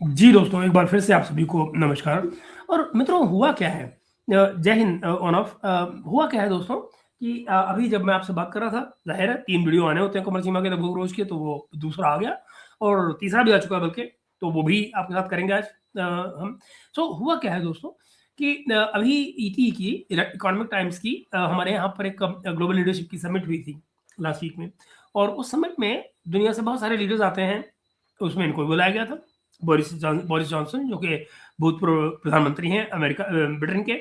जी दोस्तों, एक बार फिर से आप सभी को नमस्कार। और मित्रों, हुआ क्या है, जय हिंद ऑन ऑफ। हुआ क्या है दोस्तों कि अभी जब मैं आपसे बात कर रहा था, ज़ाहिर है 3 वीडियो आने होते हैं कमर सीमा के लगभग रोज़ के, तो वो दूसरा आ गया और तीसरा भी आ चुका है बल्कि, तो वो भी आपके साथ करेंगे आज हम। सो हुआ क्या है दोस्तों कि अभी ईटी की, इकोनॉमिक टाइम्स की, हमारे यहाँ पर एक ग्लोबल लीडरशिप की समिट हुई थी लास्ट वीक में। और उस समिट में दुनिया से बहुत सारे लीडर्स आते हैं, तो उसमें इनको भी बुलाया गया था। बोरिस जॉनसन, जो कि भूतपूर्व प्रधानमंत्री हैं अमेरिका, ब्रिटेन के,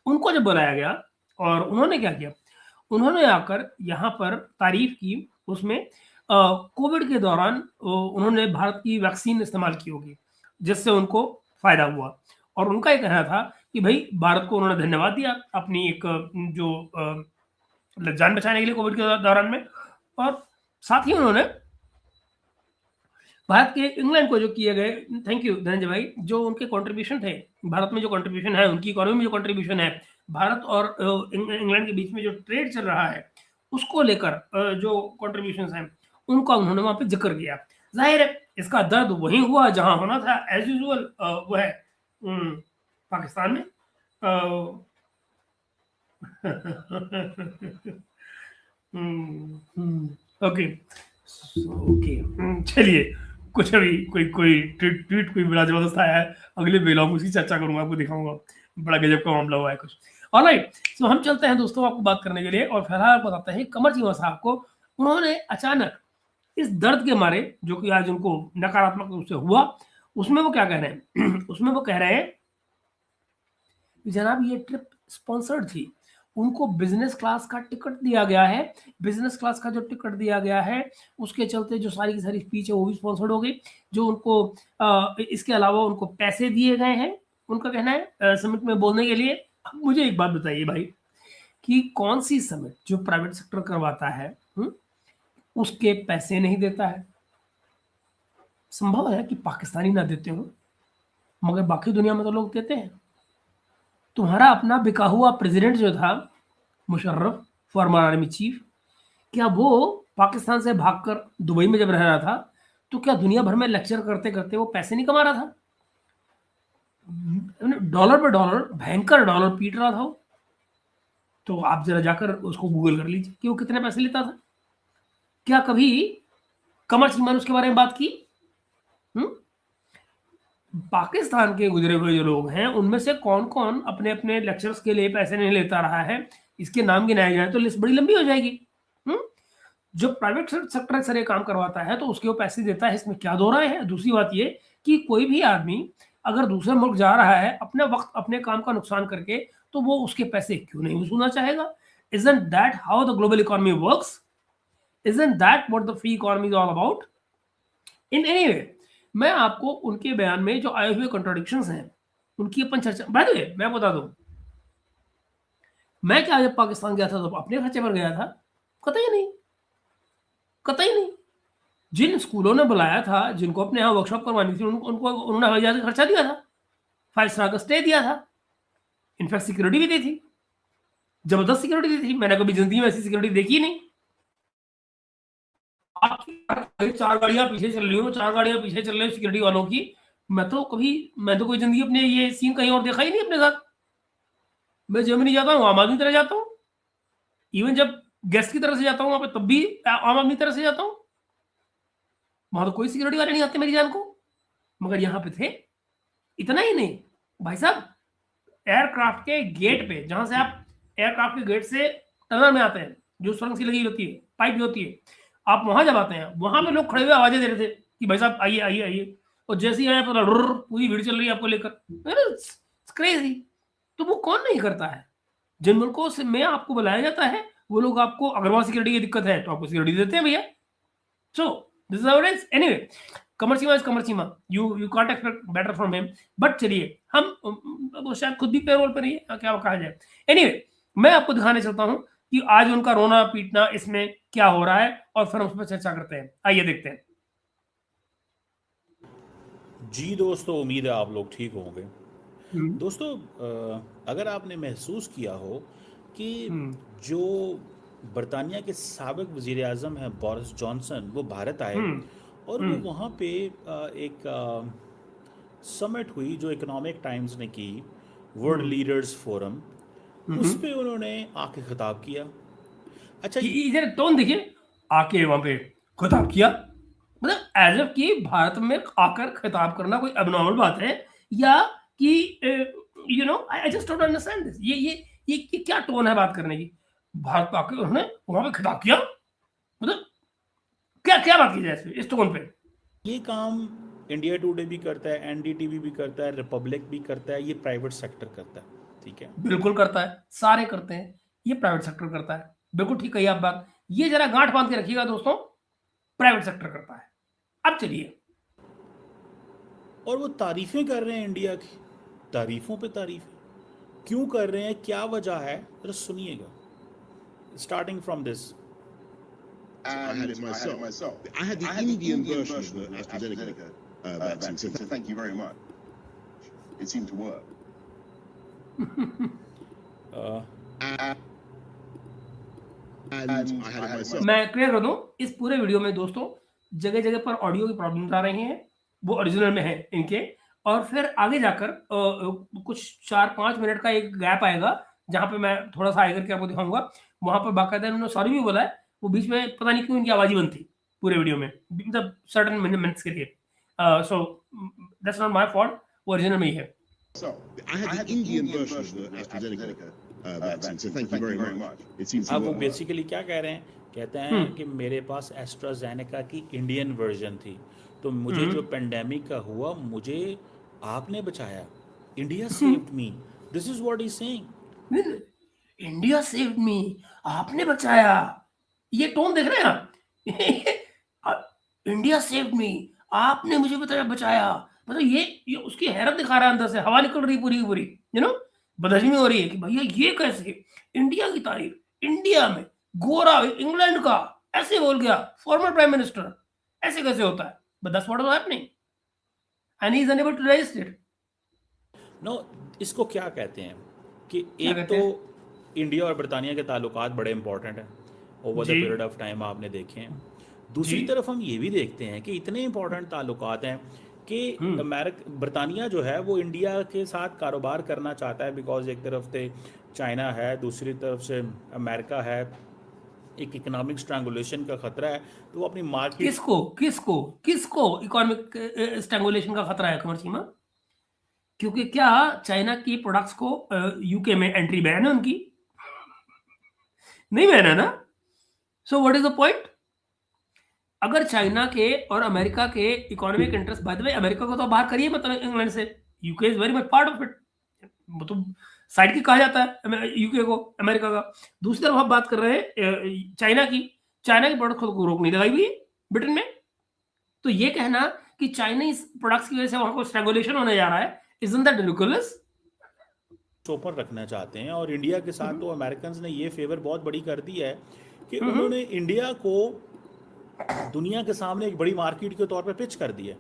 उनको जब बुलाया गया और उन्होंने क्या किया, उन्होंने आकर यहाँ पर तारीफ की उसमें। कोविड के दौरान उन्होंने भारत की वैक्सीन इस्तेमाल की होगी, जिससे उनको फायदा हुआ। और उनका ये कहना था कि भाई भारत को उन्होंने धन्यवाद दिया अपनी एक जो मतलब जान बचाने के लिए कोविड के दौरान में। और साथ ही उन्होंने भारत के इंग्लैंड को जो किए गए, थैंक यू धनंजय भाई, जो उनके कंट्रीब्यूशन थे, भारत में जो कंट्रीब्यूशन है, उनकी इकोनॉमी में जो कंट्रीब्यूशन है, भारत और इंग्लैंड के बीच में जो ट्रेड चल रहा है, उसको लेकर जो कंट्रीब्यूशन हैं, उनका उन्होंने वहां पे जिक्र किया। जाहिर है इसका दर्द वहीं हुआ जहां होना था, एज यूजुअल। वो है पाकिस्तान में। ओके, ओके, चलिए, कुछ अभी कोई कोई ट्वीट ट्वीट कोई बड़ा जबरदस्त आया है, अगले ब्लॉग में उसकी चर्चा करूंगा, आपको दिखाऊंगा। बड़ा गजब का मामला हुआ है कुछ। ऑलराइट, सो हम चलते हैं दोस्तों आपको बात करने के लिए, और फिलहाल बताते हैं कमर जीवा साहब को। उन्होंने अचानक इस दर्द के मारे, जो कि आज उनको नकारात्मक रूप से हुआ, उसमें वो क्या कह रहे हैं उसमें वो कह रहे हैं कि जनाब ये ट्रिप स्पॉन्सर्ड थी, उनको बिजनेस क्लास का टिकट दिया गया है। बिजनेस क्लास का जो टिकट दिया गया है, उसके चलते जो सारी की सारी स्पीच है वो भी स्पॉन्सर्ड हो गई। जो उनको इसके अलावा उनको पैसे दिए गए हैं, उनका कहना है समिट में बोलने के लिए। अब मुझे एक बात बताइए भाई, कि कौन सी समिट जो प्राइवेट सेक्टर करवाता है, उसके पैसे नहीं देता है? संभव है कि पाकिस्तानी ना देते हो, मगर बाकी दुनिया में तो लोग देते हैं। तुम्हारा अपना बिका हुआ प्रेसिडेंट जो था, मुशर्रफ, फॉर्मर आर्मी चीफ, क्या वो पाकिस्तान से भागकर दुबई में जब रह रहा था, तो क्या दुनिया भर में लेक्चर करते करते वो पैसे नहीं कमा रहा था? डॉलर पे डॉलर, भयंकर डॉलर पीट रहा था वो। तो आप जरा जाकर उसको गूगल कर लीजिए कि वो कितने पैसे लेता था। क्या कभी कमर सीमा ने उसके बारे में बात की? पाकिस्तान के गुजरे हुए जो लोग हैं, उनमें से कौन कौन अपने अपने लेक्चर्स के लिए पैसे नहीं लेता रहा है, इसके नाम गिनाए जाए तो लिस्ट बड़ी लंबी हो जाएगी। जो प्राइवेट सेक्टर से ये काम करवाता है तो उसके वो पैसे देता है, इसमें क्या दो राय है? दूसरी बात ये कि कोई भी आदमी अगर दूसरे मुल्क जा रहा है अपने वक्त अपने काम का नुकसान करके, तो वो उसके पैसे क्यों नहीं वसूलना चाहेगा? Isn't that how the global economy works? Isn't that what the free economy is all about? In any way, मैं आपको उनके बयान में जो आए हुए कॉन्ट्रोडिक्शंस हैं, उनकी अपन चर्चा। बाय द वे मैं बता दूं, मैं क्या जब पाकिस्तान गया था तो अपने खर्चे पर गया था? कतई नहीं, कतई नहीं। जिन स्कूलों ने बुलाया था, जिनको अपने यहाँ वर्कशॉप करवानी थी, उनको उन्होंने हवाई जहाज का खर्चा दिया था, 5 स्टार का स्टे दिया था, इनफैक्ट सिक्योरिटी भी दी थी, जबरदस्त सिक्योरिटी दी थी। मैंने कभी जिंदगी में ऐसी सिक्योरिटी देखी ही नहीं। आपकी 4 गाड़ियां पीछे चल रही हो, 4 गाड़ियां पीछे चल रही हो सिक्योरिटी वालों की। मैं तो कोई जिंदगी अपने ये सीन कहीं और देखा ही नहीं अपने साथ। मैं जर्मनी जाता हूँ आम आदमी तरह जाता हूँ, इवन जब गेस्ट की तरह से जाता हूँ वहां पे, तब भी आम आदमी तरह से जाता हूँ। वहां तो कोई सिक्योरिटी वाले नहीं आते मेरी जान को, मगर यहाँ पे थे। इतना ही नहीं भाई साहब, एयरक्राफ्ट के गेट पे, जहां से आप एयरक्राफ्ट के गेट से टनल में आते हैं, जो सुरंग सी लगी होती है, पाइप भी होती है, आप वहां जब आते हैं, वहां पे लोग खड़े हुए आवाजें दे रहे थे कि भाई साहब आइए आइए आइए। और जैसे ही आए पता पूरी भीड़ चल रही है आपको लेकर। क्रेजी। तो वो कौन नहीं करता है? जिन मुल्कों से में आपको बुलाया जाता है, वो लोग आपको, अगर वहां सिक्योरिटी की दिक्कत है तो आपको सिक्योरिटी देते हैं भैया। So this is how it is. Anyway, Qamar Seema is Qamar Seema, you can't expect better from him. But चलिए, हम वो शायद खुद भी पेरोल पर ही है, क्या कहा जाए। एनीवे, मैं आपको दिखाने चलता हूं कि आज उनका रोना पीटना इसमें क्या हो रहा है, और फिर हम उस पर चर्चा करते हैं। आइए देखते हैं। जी दोस्तों, उम्मीद है आप लोग ठीक होंगे। हम्म, दोस्तों, अगर आपने महसूस किया हो कि हम्म, जो बरतानिया के साबिक वज़ीर आज़म हैं बोरिस जॉनसन, वो भारत आए हम्म, और वो हम्म, वहाँ पे एक समिट हुई जो इकोनॉमिक टाइम्स ने की, वर्ल्ड लीडर्स फोरम, उस पे उन्होंने आके खिताब किया। अच्छा, इधर टोन देखिए, आके वहां पे खिताब किया, मतलब एज एफ कि भारत में आकर खिताब करना कोई एबनॉर्मल बात है, या कि you know I just don't understand this. ये क्या टोन है बात करने की? भारत पे आके उन्होंने वहां पे खिताब किया, मतलब क्या क्या बात की जाए इस टोन पे? ये काम इंडिया टुडे भी करता है, एनडीटीवी भी करता है, रिपब्लिक भी करता है, ये प्राइवेट सेक्टर करता है, ठीक है। बिल्कुल करता है, सारे करते हैं, ये प्राइवेट सेक्टर करता है। बिल्कुल ठीक कही आप बात, ये जरा गांठ बांध के रखिएगा दोस्तों, प्राइवेट सेक्टर करता है। अब चलिए, और वो तारीफें कर रहे हैं इंडिया की, तारीफों पे तारीफें क्यों कर रहे हैं, क्या वजह है, जरा सुनिएगा, starting from this. I had it myself. I had the Indian version of the AstraZeneca vaccine, so thank you very much. It seemed to work. And I had it myself. मैं क्लियर कर दूं, इस पूरे video में दोस्तों जगह जगह पर ऑडियो की प्रॉब्लम आ रही हैं, वो ओरिजिनल में है इनके, और फिर आगे जाकर कुछ 4-5 मिनट का एक गैप आएगा जहां पे मैं थोड़ा सा आगे करके आपको दिखाऊंगा। वहां पर बाकायदा उन्होंने सॉरी भी बोला है, वो बीच में पता नहीं क्यों इनकी आवाज ही बंद थी पूरे वीडियो में, मतलब सर्टेन मिनट्स के लिए। So that's not my fault, वो ओरिजिनल में ही है। So I had the Indian version of the AstraZeneca vaccine, so thank you very much. It seems to अब वो work. बेसिकली क्या कह रहे हैं, कहते हैं कि मेरे पास एस्ट्राजेनेका की इंडियन वर्जन थी, तो मुझे जो पेंडेमिक का हुआ, मुझे आपने बचाया, India saved me, this is what he saying. India saved me, आपने बचाया, ये टोन देख रहे हैं आप? इंडिया सेव्ड मी, आपने मुझे बचाया, मतलब ये उसकी हैरत दिखा रहा है, अंदर से हवा निकल रही पूरी की पूरी, यू नो, बदहजमी हो रही है कि भैया ये कैसे, इंडिया की तारीफ, इंडिया में गोरा इंग्लैंड का ऐसे बोल गया फॉर्मर प्राइम मिनिस्टर, ऐसे कैसे होता है? But that's what was happening and he is unable to resist it. No, इसको क्या कहते हैं कि क्या एक कहते तो इंडिया और ब्रिटानिया के ताल्लुकात बड़े इंपॉर्टेंट हैं ओवर द जी। पीरियड ऑफ टाइम, आपने देखे हैं। दूसरी जी। तरफ हम ये भी देखते हैं कि इतने इंपॉर्टेंट ताल्लुकात हैं कि ब्रिटानिया जो है वो इंडिया के साथ कारोबार करना चाहता है, बिकॉज एक तरफ से चाइना है, दूसरी तरफ से अमेरिका है, एक इकोनॉमिक स्ट्रैंगुलेशन का खतरा है, तो वो अपनी मार्केट। किसको किसको किसको इकोनॉमिक स्ट्रैंगुलेशन का खतरा है, कमर सीमा? क्योंकि क्या चाइना की प्रोडक्ट्स को यूके में एंट्री बैन है उनकी? नहीं बैन है ना? So what is the point? अगर चाइना के और अमेरिका के economic interest, by the way America को तो बाहर करिए मतलब इंग्लैंड से, UK is very much part of it, वो तो साइड की कहा जाता है यूके को अमेरिका का। दूसरी तरफ हम बात कर रहे हैं चाइना की, चाइना के प्रोडक्ट को रोक नहीं लगाई हुई है ब्रिटेन में, तो ये कहना कि चाइनीज प्रोडक्ट्स की वजह से वहां को स्ट्रैंगुलेशन होने जा रहा है, इजंट दैट रिडिकुलस? ऊपर रखना चाहते हैं, और इंडिया के साथ तो अमेरिकन ने ये फेवर बहुत बड़ी कर दी है कि उन्होंने इंडिया को दुनिया के सामने एक बड़ी मार्केट के तौर पे पिच कर दिया।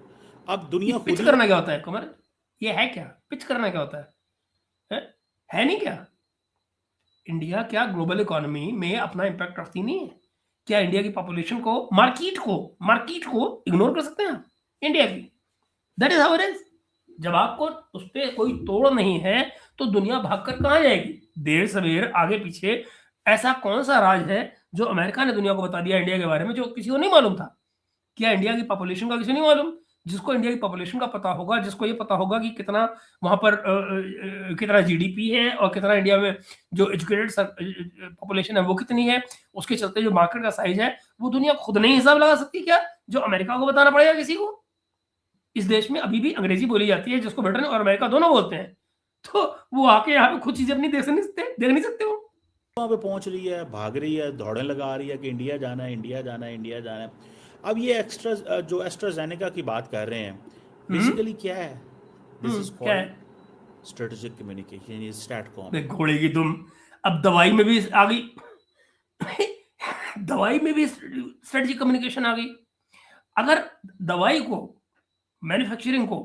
अब दुनिया पिच करना क्या होता है कुमार? ये है क्या? पिच करना क्या होता है नहीं क्या? इंडिया क्या ग्लोबल इकोनॉमी में अपना इंपैक्ट रखती नहीं है क्या? इंडिया की पॉपुलेशन को, मार्केट को इग्नोर कर सकते हैं आप इंडिया की? That is how it is. जब आपको उस पर कोई तोड़ नहीं है तो दुनिया भागकर कहां जाएगी? देर सवेर, आगे पीछे, ऐसा कौन सा राज है जो अमेरिका ने दुनिया को बता दिया इंडिया के बारे में जो किसी को नहीं मालूम था? क्या इंडिया की पॉपुलेशन का किसी नहीं मालूम? जिसको इंडिया की पॉपुलेशन का पता होगा, जिसको ये पता होगा कि कितना वहां पर कितना जीडीपी है और कितना इंडिया में जो एजुकेटेड पॉपुलेशन है वो कितनी है, उसके चलते जो मार्केट का साइज है वो दुनिया खुद नहीं हिसाब लगा सकती क्या, जो अमेरिका को बताना पड़ेगा किसी को? इस देश में अभी भी अंग्रेजी बोली जाती है जिसको ब्रिटेन और अमेरिका दोनों बोलते हैं, तो वो आके यहाँ पे खुद चीजें अपनी देख नहीं सकते वो। वहाँ पे पहुंच रही है, भाग रही है, दौड़ने लगा रही है कि इंडिया जाना है, इंडिया जाना है, इंडिया जाना है। अब ये एक्स्ट्रा जो एस्ट्राजेनेका की बात कर रहे हैं, बेसिकली क्या है? This is called strategic communication, ये स्टैटकॉम। घोड़े की तुम, अब दवाई में भी आ गई दवाई में भी स्ट्रेटेजिक कम्युनिकेशन आ गई। अगर दवाई को, मैन्युफैक्चरिंग को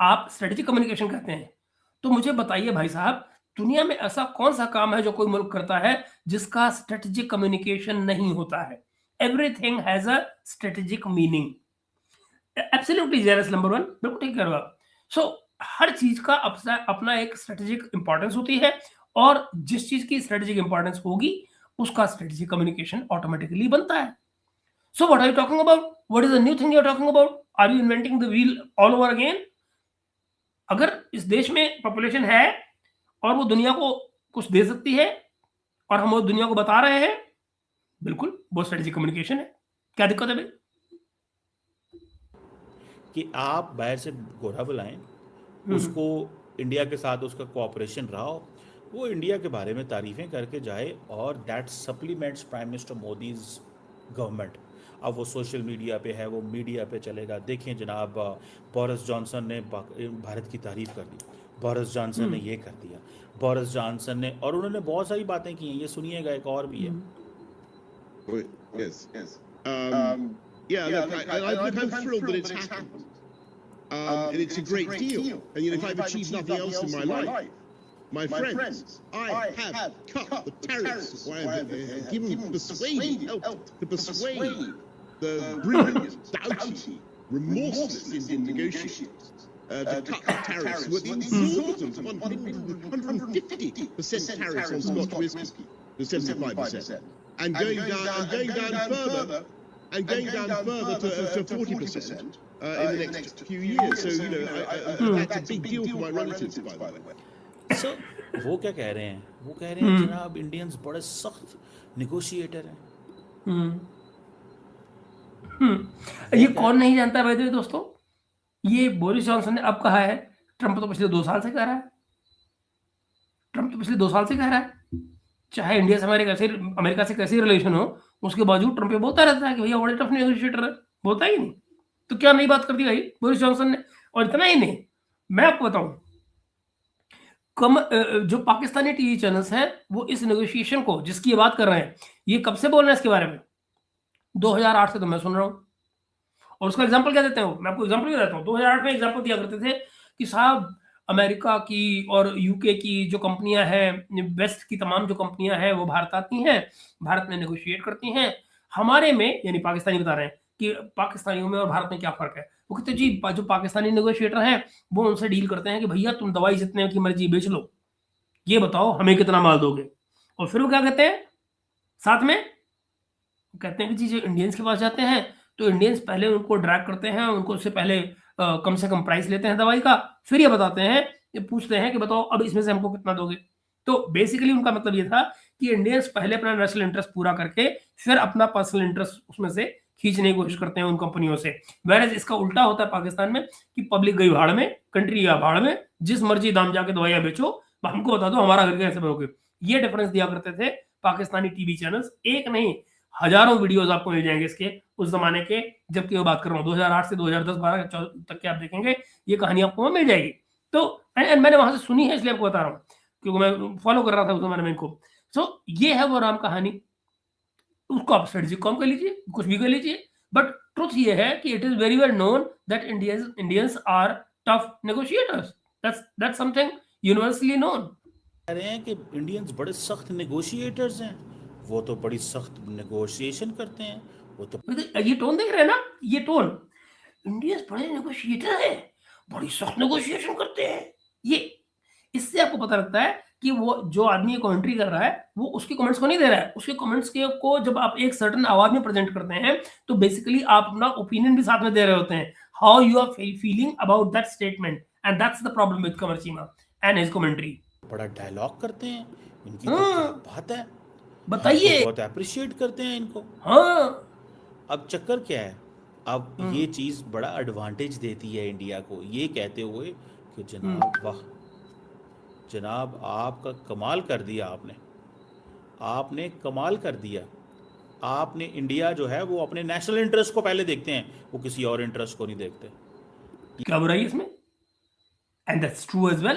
आप स्ट्रेटेजिक कम्युनिकेशन कहते हैं तो मुझे बताइए भाई साहब, दुनिया में ऐसा कौन सा काम है जो कोई मुल्क करता है जिसका स्ट्रेटेजिक कम्युनिकेशन नहीं होता है? Everything has a strategic meaning. Absolutely जेरस नंबर 1, बिल्कुल ठीक कह रहे हो आप। सो हर चीज का अपना एक स्ट्रेटेजिक इंपॉर्टेंस होती है, और जिस चीज की स्ट्रेटेजिक इंपॉर्टेंस होगी उसका स्ट्रेटेजिक कम्युनिकेशन ऑटोमेटिकली बनता है. So what are you talking about? What is the new thing you are talking about? Are you inventing the wheel all over again? अगर इस देश में पॉपुलेशन है और वो दुनिया को कुछ दे सकती है और हम वो दुनिया को बता रहे हैं, बिल्कुल वो स्ट्रेटेजिक कम्युनिकेशन है. क्या दिक्कत है भाई? कि आप बाहर से गोरा बुलाएं, उसको इंडिया के साथ उसका कोऑपरेशन रहा हो, वो इंडिया के बारे में तारीफें करके जाए, और that supplements prime minister Modi's government. अब वो सोशल मीडिया पे है, वो मीडिया पे चलेगा. देखें जनाब, बोरिस जॉनसन ने भारत की तारीफ कर दी, बोरिस जॉनसन ने ये कर दिया, बोरिस जॉनसन ने, और उन्होंने बहुत सारी बातें की हैं. ये सुनिएगा, एक और भी है. Yes. Yeah, look, I'm thrilled that it's happened. And it's a great deal. And if I've achieved nothing else in my life, my friends, I have cut the tariffs. I've helped to persuade the brilliant, doughty, remorseless Indian negotiators to cut the tariffs with exorbitant 150% tariffs on Scotch whisky to 75%. And going down further to 40% in the next few years. So, that's a big deal for my relatives, by the way. So, वो क्या कह रहे हैं? वो कह रहे हैं जनाब, इंडियंस बड़े सख्त नेगोशिएटर हैं. ये कौन नहीं जानता भाई दोस्तों? ये बोरिस जॉनसन ने अब कहा है, ट्रंप तो पिछले 2 साल से कह रहा है. ट्रंप तो पिछले 2 साल से कह रहा है, चाहे इंडिया से अमेरिका से कैसे रिलेशन हो, उसके बावजूद ट्रंप ये बोलता रहता है कि भैया बड़े टफ नेगोशिएटर है. बोलता ही नहीं. तो क्या नई बात कर दी भाई बोरिस जॉनसन ने? और इतना ही नहीं, मैं आपको बताऊं, जो पाकिस्तानी टीवी चैनल्स हैं वो इस नेगोशिएशन को, जिसकी ये बात कर रहे हैं, ये कब से बोल रहे हैं इसके बारे में? 2008 से तो मैं सुन रहा हूं. और उसका एग्जांपल क्या देते हैं? मैं आपको एग्जांपल क्या देता हूं. 2008 में एग्जांपल दिया करते थे कि साहब अमेरिका की और यूके की जो कंपनियां हैं, वेस्ट की तमाम जो कंपनियां हैं, वो भारत आती हैं, भारत में नेगोशिएट करती हैं. हमारे में, यानी पाकिस्तानी बता रहे हैं कि पाकिस्तानियों में और भारत में क्या फर्क है. वो कहते जी, जो पाकिस्तानी नेगोशिएटर हैं वो उनसे डील करते हैं कि भैया तुम दवाई जितने की मर्जी बेच लो, ये बताओ हमें कितना माल दोगे. और फिर वो क्या कहते हैं साथ में? कहते हैं कि जी जो इंडियंस के पास जाते हैं तो इंडियंस पहले उनको ड्रैग करते हैं, उनको उससे पहले कम से कम प्राइस लेते हैं दवाई का, फिर ये बताते हैं, ये पूछते हैं कि बताओ अब इसमें से हमको कितना दोगे. तो बेसिकली उनका मतलब ये था कि इंडियंस पहले अपना नेशनल इंटरेस्ट पूरा करके फिर अपना पर्सनल इंटरेस्ट उसमें से खींचने की कोशिश करते हैं उन कंपनियों से. वैराज इसका उल्टा होता है पाकिस्तान में कि पब्लिक गई भाड़ में, कंट्री या भाड़ में, जिस मर्जी दाम जाके दवाइयां बेचो, हमको बता दो हमारा घर कैसे भरोगे. ये डिफरेंस दिया करते थे पाकिस्तानी टीवी चैनल्स. एक नहीं, हजारों वीडियोस आपको मिल जाएंगे इसके, उस जमाने के, जबकि मैं बात कर रहा हूँ 2008 से 2010-12 तक के आप देखेंगे ये कहानी आपको मिल जाएगी. तो मैंने वहां से सुनी है इसलिए आपको बता रहा हूँ, क्योंकि मैं फॉलो कर रहा था उस जमाने में इनको. सो ये है वो राम कहानी. उसको आप स्ट्रेटेजिक कॉम कर लीजिए, कुछ भी कर लीजिए, बट ट्रुथ ये है कि it is very well known that Indians are tough negotiators. That's something universally known. कह रहे हैं कि इंडियंस बड़े सख्त नेगोशिएटर्स हैं. वो तो बड़ी सख्त नेगोशिएशन करते हैं. वो तो ये टोन देख रहे हैं ना, ये टोन, इंडियंस बड़े नेगोशिएटर हैं, बड़ी सख्त नेगोशिएशन करते हैं. ये इससे आपको पता लगता है कि वो जो आदमी ये कमेंट्री कर रहा है वो उसके कमेंट्स को नहीं दे रहा है. उसके कमेंट्स को जब आप एक सर्टेन आवाज में प्रेजेंट करते हैं तो बेसिकली आप अपना ओपिनियन भी साथ में दे रहे होते हैं, how you are feeling about that statement. And that's the problem with Qamar Cheema and his commentary. बड़ा डायलॉग करते हैं. इनकी तो क्या बात है, बताइए. बहुत अप्रिशिएट करते हैं इनको. हाँ, अब चक्कर क्या है, अब ये चीज बड़ा एडवांटेज देती है इंडिया को, ये कहते हुए कि जनाब वाह जनाब आपका कमाल कर दिया, आपने कमाल कर दिया. आपने, इंडिया जो है वो अपने नेशनल इंटरेस्ट को पहले देखते हैं, वो किसी और इंटरेस्ट को नहीं देखते. क्या बुराई इसमें? And that's true as well.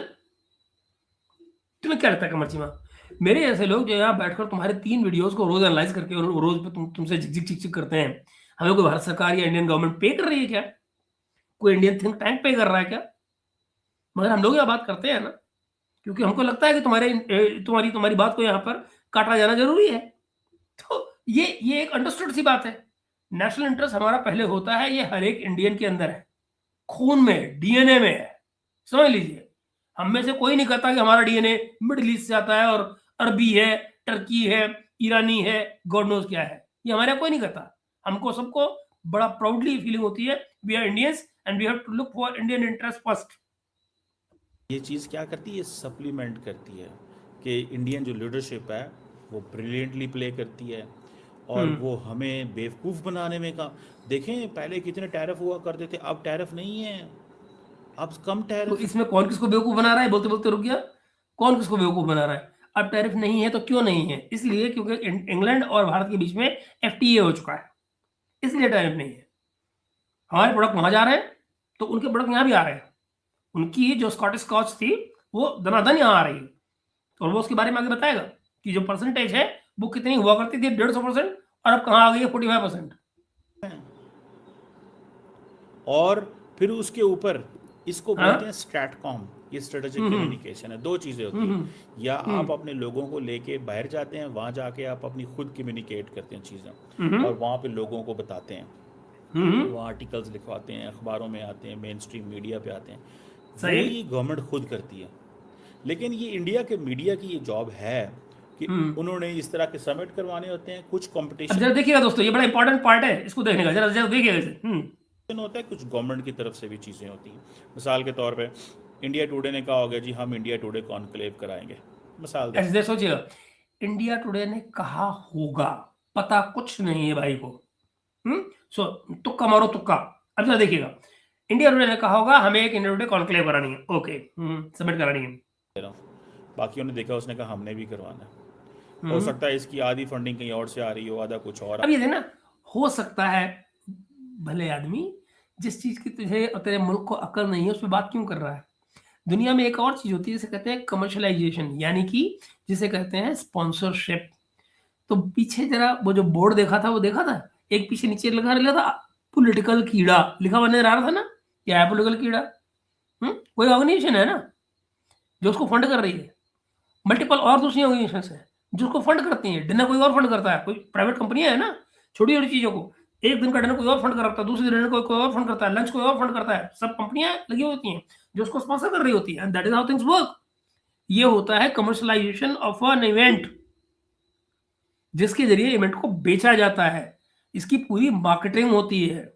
तुम्हें क्या लगता है कमर चीमा, मेरे जैसे लोग जो यहाँ बैठकर तुम्हारे 3 वीडियोस को रोज एनालाइज करके और रोज पे तुमसे झिक करते हैं, हमें कोई भारत सरकार या इंडियन गवर्नमेंट पे कर रही है क्या? कोई इंडियन थिंक टैंक पे कर रहा है क्या? मगर हम लोग यहाँ बात करते हैं ना क्योंकि हमको लगता है कि तुम्हारी बात को यहाँ पर काटा जाना जरूरी है. तो ये एक अंडरस्टूड सी बात है. नेशनल इंटरेस्ट हमारा पहले होता है, ये हर एक इंडियन के अंदर है, खून में, डीएनए में है. समझ लीजिए, हम में से कोई नहीं कहता कि हमारा डीएनए मिडिल ईस्ट से आता है और अरबी है, टर्की है, ईरानी है, गॉड नोज क्या है, ये हमारे यहाँ कोई नहीं कहता। हमको सबको बड़ा प्राउडली फीलिंग होती है, we are Indians and we have to look for Indian interest first. ये चीज़ क्या करती है, सप्लीमेंट करती है कि इंडियन जो लीडरशिप है वो ब्रिलियंटली प्ले करती है और वो हमें बेवकूफ़ बनाने में का। देखें पहले कितने टैरिफ हुआ करते थे, अब टैरिफ नहीं है, अब कम तो टैरिफ। इसमें कौन किसको बेवकूफ बना रहा है, बोलते बोलते रुक गया, कौन किसको बेवकूफ बना रहा है? अब टैरिफ नहीं है तो क्यों नहीं है? इसलिए क्योंकि इंग्लैंड और भारत के बीच में एफटीए हो चुका है, इसलिए टैरिफ नहीं है। हमारे प्रोडक्ट वहां जा रहे हैं तो उनके प्रोडक्ट यहाँ भी आ रहे हैं। उनकी जो स्कॉटिश स्कॉच थी वो दनादन यहाँ आ रही है, और वो उसके बारे में आगे बताएगा कि जो परसेंटेज है वो कितनी हुआ करती थी, 150%, और अब कहाँ आ गई है 45%। और फिर उसके ऊपर इसको हाँ? बोलते हैं स्ट्रैटकॉम, ये स्ट्रेटेजिक कम्युनिकेशन है। दो चीज़ें होती हैं, या आप अपने लोगों को लेके बाहर जाते हैं, वहाँ जाके आप अपनी खुद कम्युनिकेट करते हैं चीज़ें और वहाँ पे लोगों को बताते हैं, वहाँ आर्टिकल्स लिखवाते हैं, अखबारों में आते हैं, मेन स्ट्रीम मीडिया पे आते हैं, वो सही। ये गवर्नमेंट खुद करती है। लेकिन ये इंडिया के मीडिया की ये जॉब है कि उन्होंने इस तरह के समिट करवाने होते हैं, कुछ अब कंपटीशन जरा देखिएगा दोस्तों, ये बड़ा इंपॉर्टेंट पार्ट है, इसको देखने का, जरा जरा देखिएगा इसे। होता है, कुछ गवर्नमेंट की तरफ से भी चीज़ें होती हैं। मिसाल के तौर पे इंडिया टुडे ने कहा होगा जी हम इंडिया टुडे कॉन्क्लेव कराएंगे, मिसाल दे। ऐसे सोचिएगा, इंडिया टुडे ने कहा होगा, पता कुछ नहीं है भाई को। सो तुक्का मारो तुक्का। अब जरा देखिएगा, इंडिया टुडे ने कहा होगा हमें एक इंडिया टुडे कॉन्क्लेव करानी है, ओके, सबमिट करानी है। बाकियों ने देखा, उसने कहा हमने भी करवाना है। हो सकता है इसकी आधी फंडिंग कहीं और से आ रही हो, आधा कुछ और। अब ये ना, हो सकता है, भले आदमी, जिस चीज की तुझे और तेरे मुल्क को अकल नहीं है उस पर बात क्यों कर रहा है? दुनिया में एक और चीज होती है जिसे कहते हैं कमर्शलाइजेशन, यानी कि जिसे कहते हैं स्पॉन्सरशिप। तो पीछे जरा वो जो बोर्ड देखा था, वो देखा था, एक पीछे नीचे लगा रहा था पॉलिटिकल कीड़ा लिखा हुआ नजर आ रहा था ना, क्या है पॉलिटिकल कीड़ा? कोई ऑर्गेनाइजेशन है ना जो उसको फंड कर रही है, मल्टीपल और दूसरी ऑर्गेनाइजेशन है जो उसको फंड करती है। डिनर कोई और फंड करता है, कोई प्राइवेट कंपनियां है ना, छोटी छोटी चीजों को, एक दिन का डिनर कोई और फंड करता है, दूसरे दिन कोई और फंड करता है, लंच कोई और फंड करता है, सब कंपनियां लगी होती हैं जो उसको स्पॉन्सर कर रही होती है, and that is how things work. ये होता है कमर्शलाइजेशन ऑफ एन इवेंट, जिसके जरिए इवेंट को बेचा जाता है, इसकी पूरी मार्केटिंग होती है।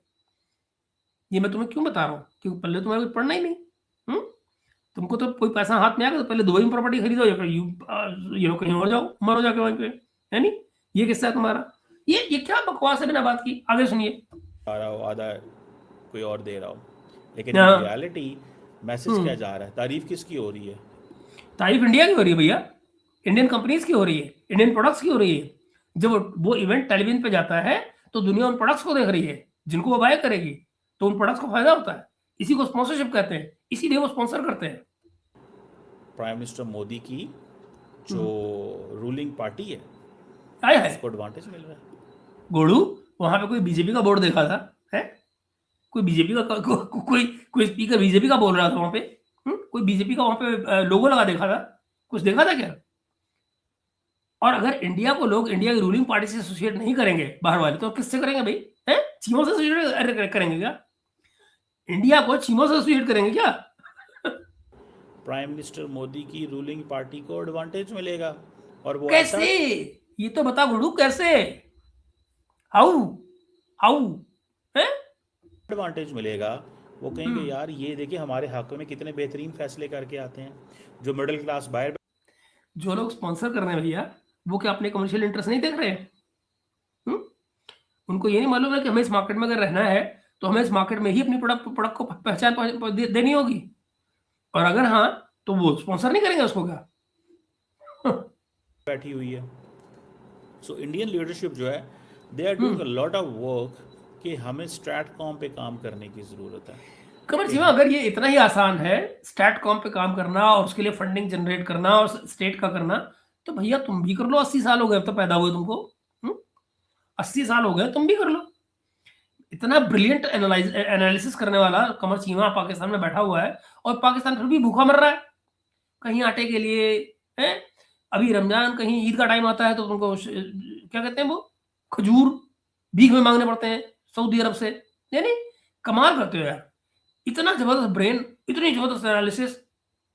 ये मैं तुम्हें क्यों बता रहा हूँ? क्योंकि पहले तुम्हारा कुछ पढ़ना ही नहीं। तुमको तो कोई पैसा हाथ में आ गया तो पहले दुबई में प्रॉपर्टी खरीदो, या कहीं और जाओ, मरो जाके वहीं पे, है नहीं? ये किस्सा है तुम्हारा। ये क्या बकवास है बिना बात की, आगे सुनिए। आ रहा हो, आधा कोई और दे रहा हो, लेकिन हाँ। रियलिटी मैसेज क्या जा रहा है, तारीफ किसकी हो रही है? तारीफ इंडिया की हो रही है भैया, इंडियन कंपनीज की हो रही है, इंडियन प्रोडक्ट्स की हो रही है। जब वो इवेंट टेलीविजन पे जाता है तो दुनिया उन प्रोडक्ट्स को देख रही है जिनको वो बाय करेगी, तो उन प्रोडक्ट्स को फायदा होता है। इसी को स्पॉन्सरशिप कहते हैं, इसीलिए वो स्पॉन्सर करते हैं। प्राइम मिनिस्टर मोदी की जो रूलिंग पार्टी है, आया है उसको एडवांटेज मिल रहा है। गोड़ू, वहां पे कोई बीजेपी का बोर्ड देखा था? है कोई बीजेपी का कोई स्पीकर बीजेपी का बोल रहा था वहां पे? कोई बीजेपी का वहां पे लोगो लगा देखा था? कुछ देखा था क्या? और अगर इंडिया को लोग इंडिया की रूलिंग पार्टी से एसोसिएट नहीं करेंगे बाहर वाले, तो किससे करेंगे भाई? हैं, चीमों से एसोसिएट करेंगे क्या? इंडिया को चीमों से एसोसिएट करेंगे क्या? प्राइम मिनिस्टर मोदी की रूलिंग पार्टी को एडवांटेज मिलेगा, और वो कैसे? ये तो बता गुरु, कैसे? हाउ हाउ है एडवांटेज मिलेगा? वो कहेंगे यार ये देखिए हमारे हक में कितने बेहतरीन फैसले करके आते हैं। जो मिडिल क्लास बाहर, जो लोग स्पॉन्सर कर रहे हैं भैया, वो क्या अपने कमर्शियल इंटरेस्ट नहीं देख रहे हैं? उनको ये नहीं मालूम है कि हमें इस मार्केट में अगर रहना है तो हमें इस मार्केट में ही अपनी प्रोडक्ट को पहचान देनी होगी, और अगर हाँ तो वो स्पॉन्सर नहीं करेंगे उसको क्या? बैठी हुई है। सो इंडियन लीडरशिप जो है, they are doing a lot of work कि हमें स्ट्रैटकॉम पे काम करने की ज़रूरत है। कमर सिंह, अगर ये इतना ही आसान है स्ट्रैटकॉम पे काम करना और उसके लिए फंडिंग जनरेट करना और स्टेट का करना, तो भैया तुम भी कर लो। 80 साल हो गए अब तो पैदा हुए तुमको, 80 साल हो गए, तुम भी कर लो। इतना ब्रिलियंट एनालिसिस करने वाला कमर सिंह पाकिस्तान में बैठा हुआ है, और पाकिस्तान फिर भी भूखा मर रहा है कहीं आटे के लिए, है? अभी रमजान, कहीं ईद का टाइम आता है तो तुमको क्या कहते हैं, वो खजूर भीख में मांगने पड़ते हैं सऊदी अरब से। यानी कमाल करते हो यार, इतना जबरदस्त ब्रेन इतनी जबरदस्त एनालिसिस,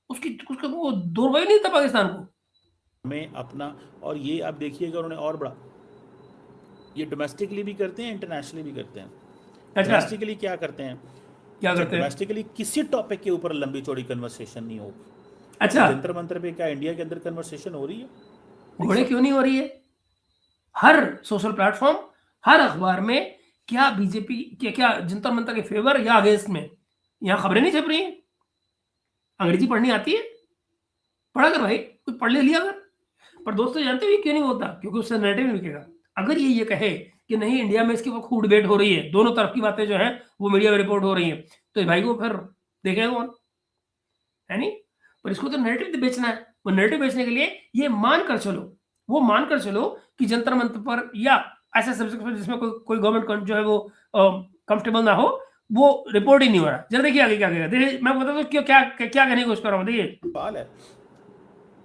उसका वो दो रुपये नहीं था पाकिस्तान को। में अपना, और ये आप देखिएगा उन्होंने और बड़ा, ये डोमेस्टिकली भी करते हैं, इंटरनेशनली भी करते हैं। अच्छा, डोमेस्टिकली क्या करते हैं, क्या करते हैं? डोमेस्टिकली किसी टॉपिक के ऊपर लंबी चौड़ी कन्वर्सेशन नहीं होगी। अच्छा, जंतर मंतर पे क्या इंडिया के अंदर कन्वर्सेशन हो रही है? घोड़े क्यों नहीं हो रही है? हर सोशल प्लेटफॉर्म, हर अखबार में क्या बीजेपी क्या जंतर मंतर के फेवर या अगेंस्ट में, यहाँ खबरें नहीं छप रही हैं। अंग्रेजी पढ़नी आती है, पढ़ा कर भाई, कुछ पढ़ ले लिया कर। पर दोस्तों जानते हो ये क्यों नहीं होता? क्योंकि उससे नैरेटिव नहीं बिकेगा। अगर ये कहे कि नहीं इंडिया में इसके ऊपर खूब डिबेट हो रही है, दोनों तरफ की बातें जो है वो मीडिया में रिपोर्ट हो रही है, तो भाई को फिर देखेगा कौन, है नहीं? पर इसको तो नैरेटिव बेचना है। वो नैरेटिव बेचने के लिए ये मानकर चलो कि जंतर मंतर पर या ऐसे सब्जेक्ट पर जिसमें कोई गवर्नमेंट जो है वो कंफर्टेबल ना हो, वो रिपोर्ट ही नहीं हो रहा। जरा देखिए आगे क्या कहेगा। देखिए मैं बता दूं क्यों, क्या कहने की कोशिश कर रहा हूँ। देखिए सवाल है,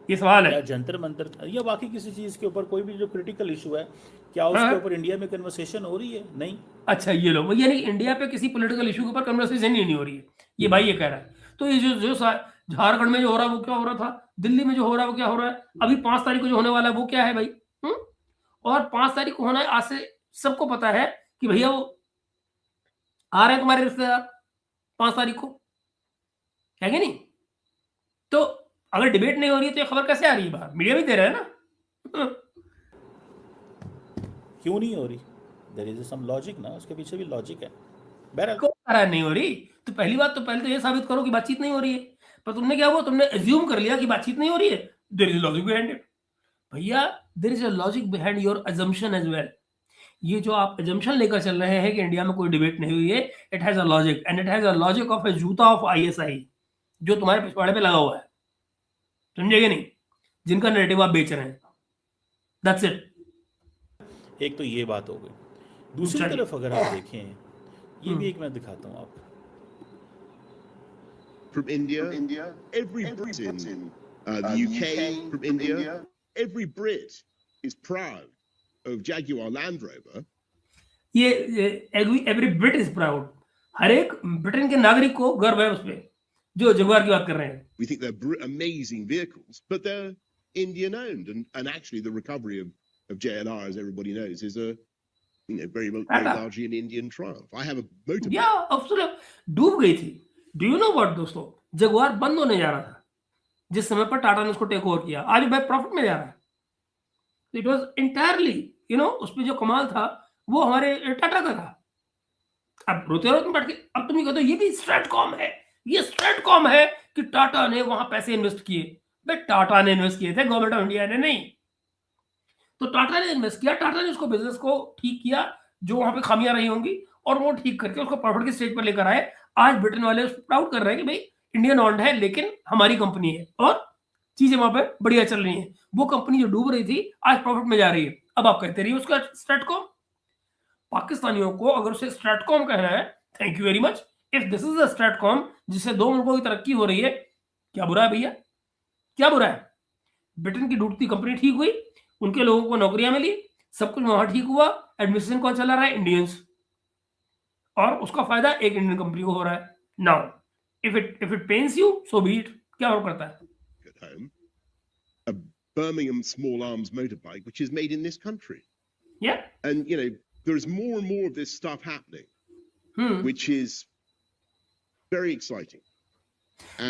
ये सवाल या है, जंतर मंतर या बाकी किसी चीज के ऊपर कोई भी जो क्रिटिकल इशू है, क्या उसके ऊपर इंडिया में कन्वर्सेशन हो रही है? नहीं। अच्छा ये लो, यानी इंडिया पे किसी पॉलिटिकल इशू के ऊपर कन्वर्सेशन ही नहीं हो रही है, ये भाई ये कह रहा है। तो ये जो झारखंड में जो हो रहा है वो क्या हो रहा था, दिल्ली में जो हो रहा है वो क्या हो रहा है, अभी 5 तारीख को जो होने वाला है वो क्या है भाई? और 5 तारीख को होना है, आज से सबको पता है कि भैया वो आ रहे हैं तुम्हारे रिश्तेदार 5 तारीख को, है कि नहीं? तो अगर डिबेट नहीं हो रही है तो ये खबर कैसे आ रही है बाहर? मीडिया भी दे रहा है ना। क्यों नहीं हो रही? देयर इज सम लॉजिक ना, उसके पीछे भी लॉजिक है। बहरहाल कौन कह रहा है नहीं हो रही? तो पहली बात तो पहले तो ये साबित करो कि बातचीत नहीं हो रही है। पर तुमने क्या हुआ, तुमने एज्यूम कर लिया कि बातचीत नहीं हो रही है। There is logic behind it भैया, there is a logic behind your assumption as well. ये जो आप अजम्पशन लेकर चल रहे हैं कि इंडिया में कोई डिबेट नहीं हुई है, it has a logic, and it has a logic of a जूता ऑफ आईएसआई जो तुम्हारे पिछवाड़े पे लगा हुआ है, समझेगे नहीं? जिनका नैरेटिव आप बेच रहे हैं, दैट्स इट। एक तो ये बात हो गई। दूसरी चलिए। तरफ अगर आप देखें, ये भी एक मैं दिखाता हूँ आपको। From India, every Briton, the UK, from India, every Brit is proud of Jaguar Land Rover. ये एवरी ब्रिट इज प्राउड, हर एक ब्रिटेन के नागरिक को गर्व है उस पे जो जगुआर की बात कर रहे हैं। We think they're amazing vehicles, but they're Indian owned, and actually the recovery of JLR, as everybody knows, is a very largely an Indian triumph. I have a motorbike. या अफसर डूब गई थी। डू यू नो व्हाट दोस्तों, Jaguar बंद होने जा रहा था जिस समय पर टाटा ने उसको टेक ओवर किया, आज भाई प्रॉफिट में जा रहा है। इट वाज एंटायरली उस पे जो कमाल था वो हमारे टाटा का था। अब रोते रहो तुम बैठ के, अब तुम ये कहते हो ये भी स्ट्रेटकॉम है, ये स्ट्रेटकॉम है कि टाटा ने वहां पैसे इन्वेस्ट किए। भाई टाटा ने इन्वेस्ट किए थे, गवर्नमेंट ऑफ इंडिया ने नहीं। तो टाटा ने इन्वेस्ट किया, टाटा ने उसको बिजनेस को ठीक किया, जो वहां पे खामियां रही होंगी, और वो ठीक करके उसको प्रॉफिट के स्टेज पर लेकर आए। आज ब्रिटेन वाले उसको प्राउड कर रहे हैं कि भाई इंडियन ऑन्ड है लेकिन हमारी कंपनी है, और चीजें वहां पे बढ़िया चल रही हैं। वो कंपनी जो डूब रही थी आज प्रॉफिट में जा रही है। अब आप कहते रहिए उसका स्ट्रेटकॉम। पाकिस्तानियों को अगर उसे स्ट्रेटकॉम कहना है, thank you very much. If this is the stratcom जिससे दो मुल्कों की तरक्की हो रही है, क्या बुरा है भैया? क्या बुरा है? ब्रिटेन की डूबती कंपनी ठीक हुई, उनके लोगों को नौकरियां मिली, सब कुछ वहां ठीक हुआ, एडमिनिस्ट्रेशन कौन चला रहा है? इंडियंस, और उसका फायदा एक इंडियन कंपनी को हो रहा है। Now if it pens you so B it, क्या और करता है? At home, a Birmingham small arms motorbike, which is made in this country. Yeah. And there's more and more of this stuff happening, which is very exciting.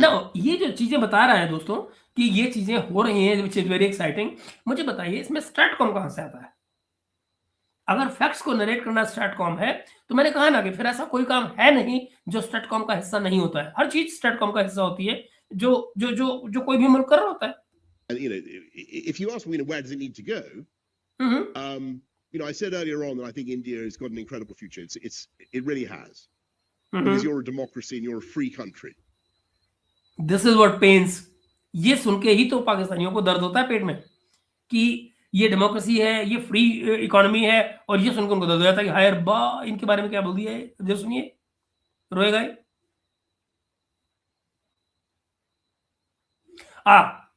Now, ये जो चीजें बता रहा है दोस्तों कि ये चीजें हो रही हैं, which is very exciting, मुझे बताइए इसमें स्ट्रेटकॉम कहां से आता है? अगर फैक्ट्स को नरेट करना स्ट्रेटकॉम है, तो मैंने कहा ना कि फिर ऐसा कोई काम है नहीं जो स्ट्रेटकॉम का हिस्सा नहीं होता है। हर चीज स्ट्रेटकॉम का हिस्सा होती है जो जो जो जो कोई भी मुल्क कर रहा होता है। And if you ask me, where does it need to go? I said earlier on that I think India has got an incredible future. It really has, because you're a democracy and you're a free country. This is what pains. ये सुन के ही तो पाकिस्तानियों को दर्द होता है पेट में कि ये डेमोक्रेसी है, ये फ्री इकोनॉमी है, और ये सुनकर उनको दर्द हो जाता है कि हाय अब्बा इनके बारे में क्या बोल दिया है। जब सुनिए रोएगा ही।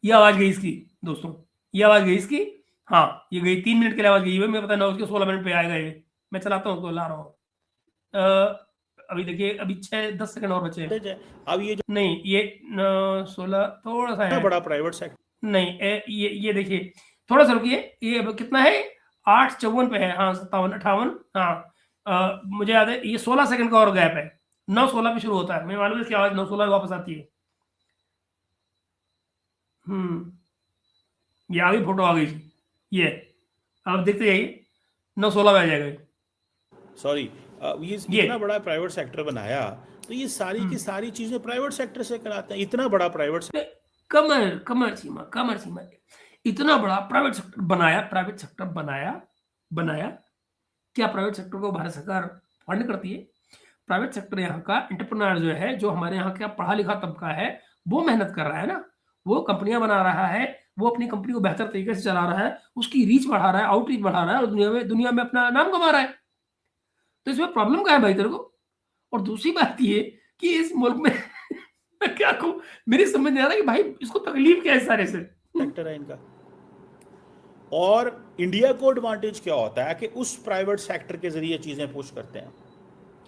ये आवाज गई इसकी दोस्तों, ये आवाज गई इसकी। हाँ ये गई 3 मिनट के लिए आवाज गई है। मैं पता ना उसके 16 मिनट पे आएगा ये। मैं चलाता हूँ उसको, ला रहा हूँ। अभी देखिए, अभी 6-10 सेकंड और बचे हैं। advantage है। अब ये जो नहीं, ये 16 थोड़ा सा इतना है। बड़ा प्राइवेट सेक्टर, नहीं, ये देखिए, थोड़ा सा रुकिए। ये अब कितना है? 8:54 पे है। हाँ, 57, 58। हाँ, मुझे याद है, ये 16 सेकंड का और गैप है। 9:16 पे शुरू होता है। मुझे मालूम है इसकी आवाज 9:16 पे वापस आती है। ये आ गई, फोटो आ गई जी। ये आप देखते जाइए, 9:16 पे आ जाएगा ये। सॉरी, ये ये इतना बड़ा प्राइवेट सेक्टर बनाया, तो ये सारी की सारी चीजें प्राइवेट सेक्टर से कराते हैं। इतना बड़ा प्राइवेट कमर सीमा इतना बड़ा प्राइवेट सेक्टर बनाया। क्या प्राइवेट सेक्टर को भारत सरकार फंड करती है? प्राइवेट सेक्टर यहाँ का एंटरप्रेन्योर जो है, जो हमारे यहाँ का पढ़ा लिखा तबका है, वो मेहनत कर रहा है ना, वो कंपनियां बना रहा है, वो अपनी कंपनी को बेहतर तरीके से चला रहा है, उसकी रीच बढ़ा रहा है, आउटरीच बढ़ा रहा है, और दुनिया में अपना नाम कमा रहा है। तो इसमें प्रॉब्लम क्या है भाई तेरे को? और दूसरी बात ये कि इस मुल्क में मैं क्या कहूं, मेरी समझ नहीं आ रहा कि भाई इसको तकलीफ क्या है सारे से। सेक्टर है इनका। और इंडिया को एडवांटेज क्या होता है कि उस प्राइवेट सेक्टर के जरिए चीजें पुश करते हैं।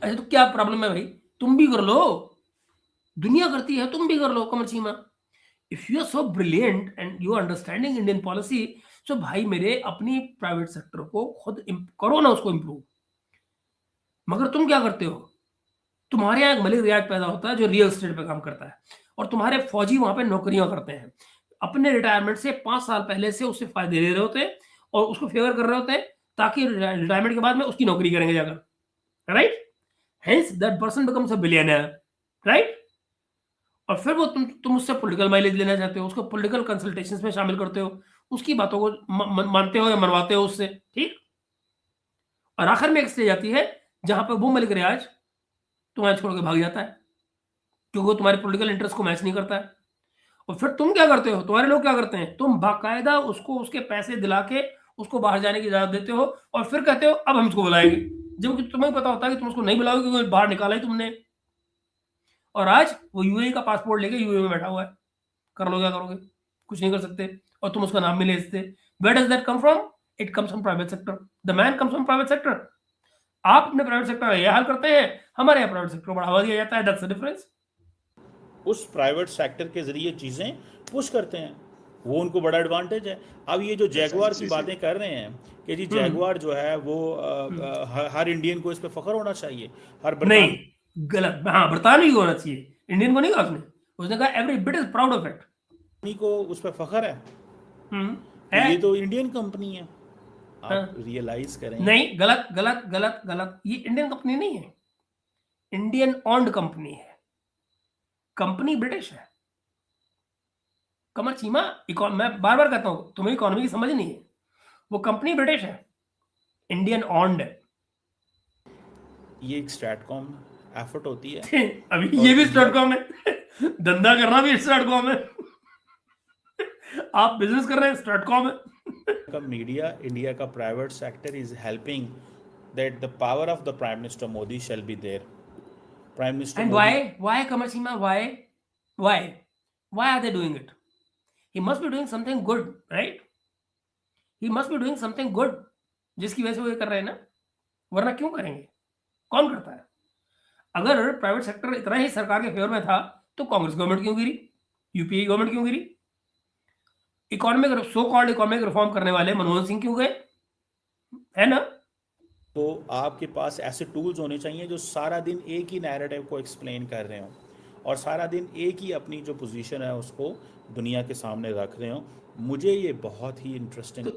अच्छा, तो क्या प्रॉब्लम है भाई? तुम भी कर लो, दुनिया करती है, तुम भी कर लो। Qamar Cheema, if you are so brilliant and you are understanding Indian policy, तो भाई मेरे अपनी प्राइवेट सेक्टर को खुद करो ना, उसको इंप्रूव। मगर तुम क्या करते हो? तुम्हारे यहाँ एक मलिक रियाज पैदा होता है जो रियल एस्टेट पे काम करता है, और तुम्हारे फौजी वहां पे नौकरियां करते हैं। अपने रिटायरमेंट से 5 साल पहले से उससे फायदे ले रहे होते हैं और उसको फेवर कर रहे होते हैं, ताकि रिटायरमेंट के बाद में उसकी नौकरी करेंगे जाकर, right? Hence that person becomes a billionaire, right? और फिर वो तुम उससे पॉलिटिकल माइलेज लेना चाहते हो, उसको पॉलिटिकल कंसल्टेशंस में शामिल करते हो, उसकी बातों को मानते हो या मनवाते हो उससे, ठीक? और आखिर में एक स्टेज आती है जहां पर वो मलिक रियाज तुम्हें छोड़ के भाग जाता है, क्योंकि वो तुम्हारे पॉलिटिकल इंटरेस्ट को मैच नहीं करता है। और फिर तुम क्या करते हो, तुम्हारे लोग क्या करते हैं, तुम बाकायदा उसको उसके पैसे दिला के उसको बाहर जाने की इजाजत देते हो, और फिर कहते हो अब हम इसको बुलाएंगे, जबकि तुम्हें पता होता है कि तुम उसको नहीं बुलाओगे क्योंकि बाहर निकाला ही तुमने। और आज वो यूएई का पासपोर्ट लेके यूएई में बैठा हुआ है। कर लो, क्या करोगे? कुछ नहीं कर सकते, और तुम उसका नाम भी ले सकते। Where does that come from? It comes from private sector. The man comes from private sector. आप अपने प्राइवेट सेक्टर में यह हाल करते हैं, हमारे यहाँ प्राइवेट सेक्टर को बढ़ावा दिया जाता है। That's the difference. उस प्राइवेट सेक्टर के जरिए चीजें पुश करते हैं, वो उनको बड़ा एडवांटेज है। अब ये जो जैगुआर की बातें कर रहे हैं कि जी जैगुआर जो है वो हर इंडियन को इस पे फख्र होना चाहिए, हर नहीं, गलत। हाँ, बरतानवी को होना चाहिए, इंडियन को नहीं कहा उसने कहा every bit is proud of it. Company को उस पर फख्र है, है। ये तो इंडियन कंपनी है, आप हाँ। रियलाइज करें। नहीं, गलत गलत गलत गलत। ये इंडियन कंपनी नहीं है, इंडियन ऑन्ड कंपनी है, कंपनी ब्रिटिश है। कमर चीमा, मैं बार बार कहता हूं, तुम्हें इकोनॉमी की समझ नहीं है। वो कंपनी ब्रिटिश है, इंडियन ऑन्ड है। ये एक स्ट्रैटकॉम एफर्ट होती है। अभी ये भी स्ट्रैटकॉम है। धंधा करना भी स्ट्रैटकॉम है। आप बिजनेस कर रहे हैं, स्ट्रैटकॉम है। का मीडिया, इंडिया का private sector is helping that the power of the prime minister Modi shall be there. Prime minister And why Kamar Sima, why are they doing it? He must be doing something good, right? He must be doing something good, जिसकी वजह से वो ये कर रहे हैं ना, वरना क्यों करेंगे? कौन करता है? अगर प्राइवेट सेक्टर इतना ही सरकार के फेवर में था तो कांग्रेस गवर्नमेंट क्यों गिरी? यूपीए गवर्नमेंट क्यों गिरी? Economic, so called economic reform करने वाले मनमोहन सिंह क्यों गए? है ना? तो आपके पास ऐसे टूल्स होने चाहिए जो सारा दिन एक ही नैरेटिव को एक्सप्लेन कर रहे हो और सारा दिन एक ही अपनी जो पोजीशन है उसको दुनिया के सामने रख रहे हो। मुझे ये बहुत ही इंटरेस्टिंग,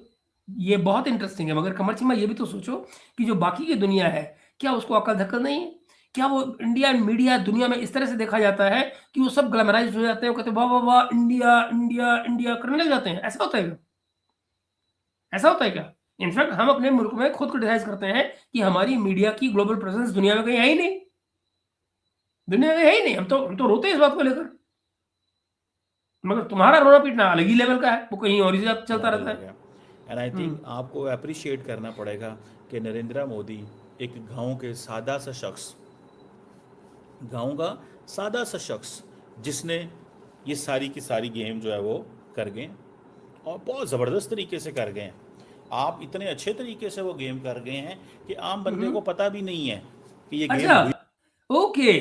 ये बहुत इंटरेस्टिंग है, मगर कमर सिंह ये भी तो सोचो कि जो बाकी की दुनिया है, क्या उसको अकल धक्कल नहीं है? क्या वो इंडिया मीडिया दुनिया में इस तरह से देखा जाता है कि वो सब ग्लैमराइज हो जाते हैं, कहते हैं वाह वाह वाह इंडिया इंडिया इंडिया करने लग जाते हैं? ऐसा होता है क्या? ऐसा होता है क्या? इनफैक्ट हम अपने मुल्क में खुद क्रिटिसाइज करते हैं कि हमारी मीडिया की ग्लोबल प्रेजेंस दुनिया में कहीं है ही नहीं, दुनिया में है ही नहीं। हम तो रोते हैं इस बात को लेकर, मगर तुम्हारा रोना पीटना अलग ही लेवल का है, वो कहीं और ही चलता रहता है। एंड आई थिंक आपको अप्रिशिएट करना पड़ेगा कि नरेंद्र मोदी एक गांव के सादा सा शख्स, गांव का सादा सा शख्स जिसने ये सारी की सारी गेम जो है वो कर गए और बहुत ज़बरदस्त तरीके से कर गए। आप इतने अच्छे तरीके से वो गेम कर गए हैं कि आम बंदे को पता भी नहीं है कि ये गेम अच्छा, ओके,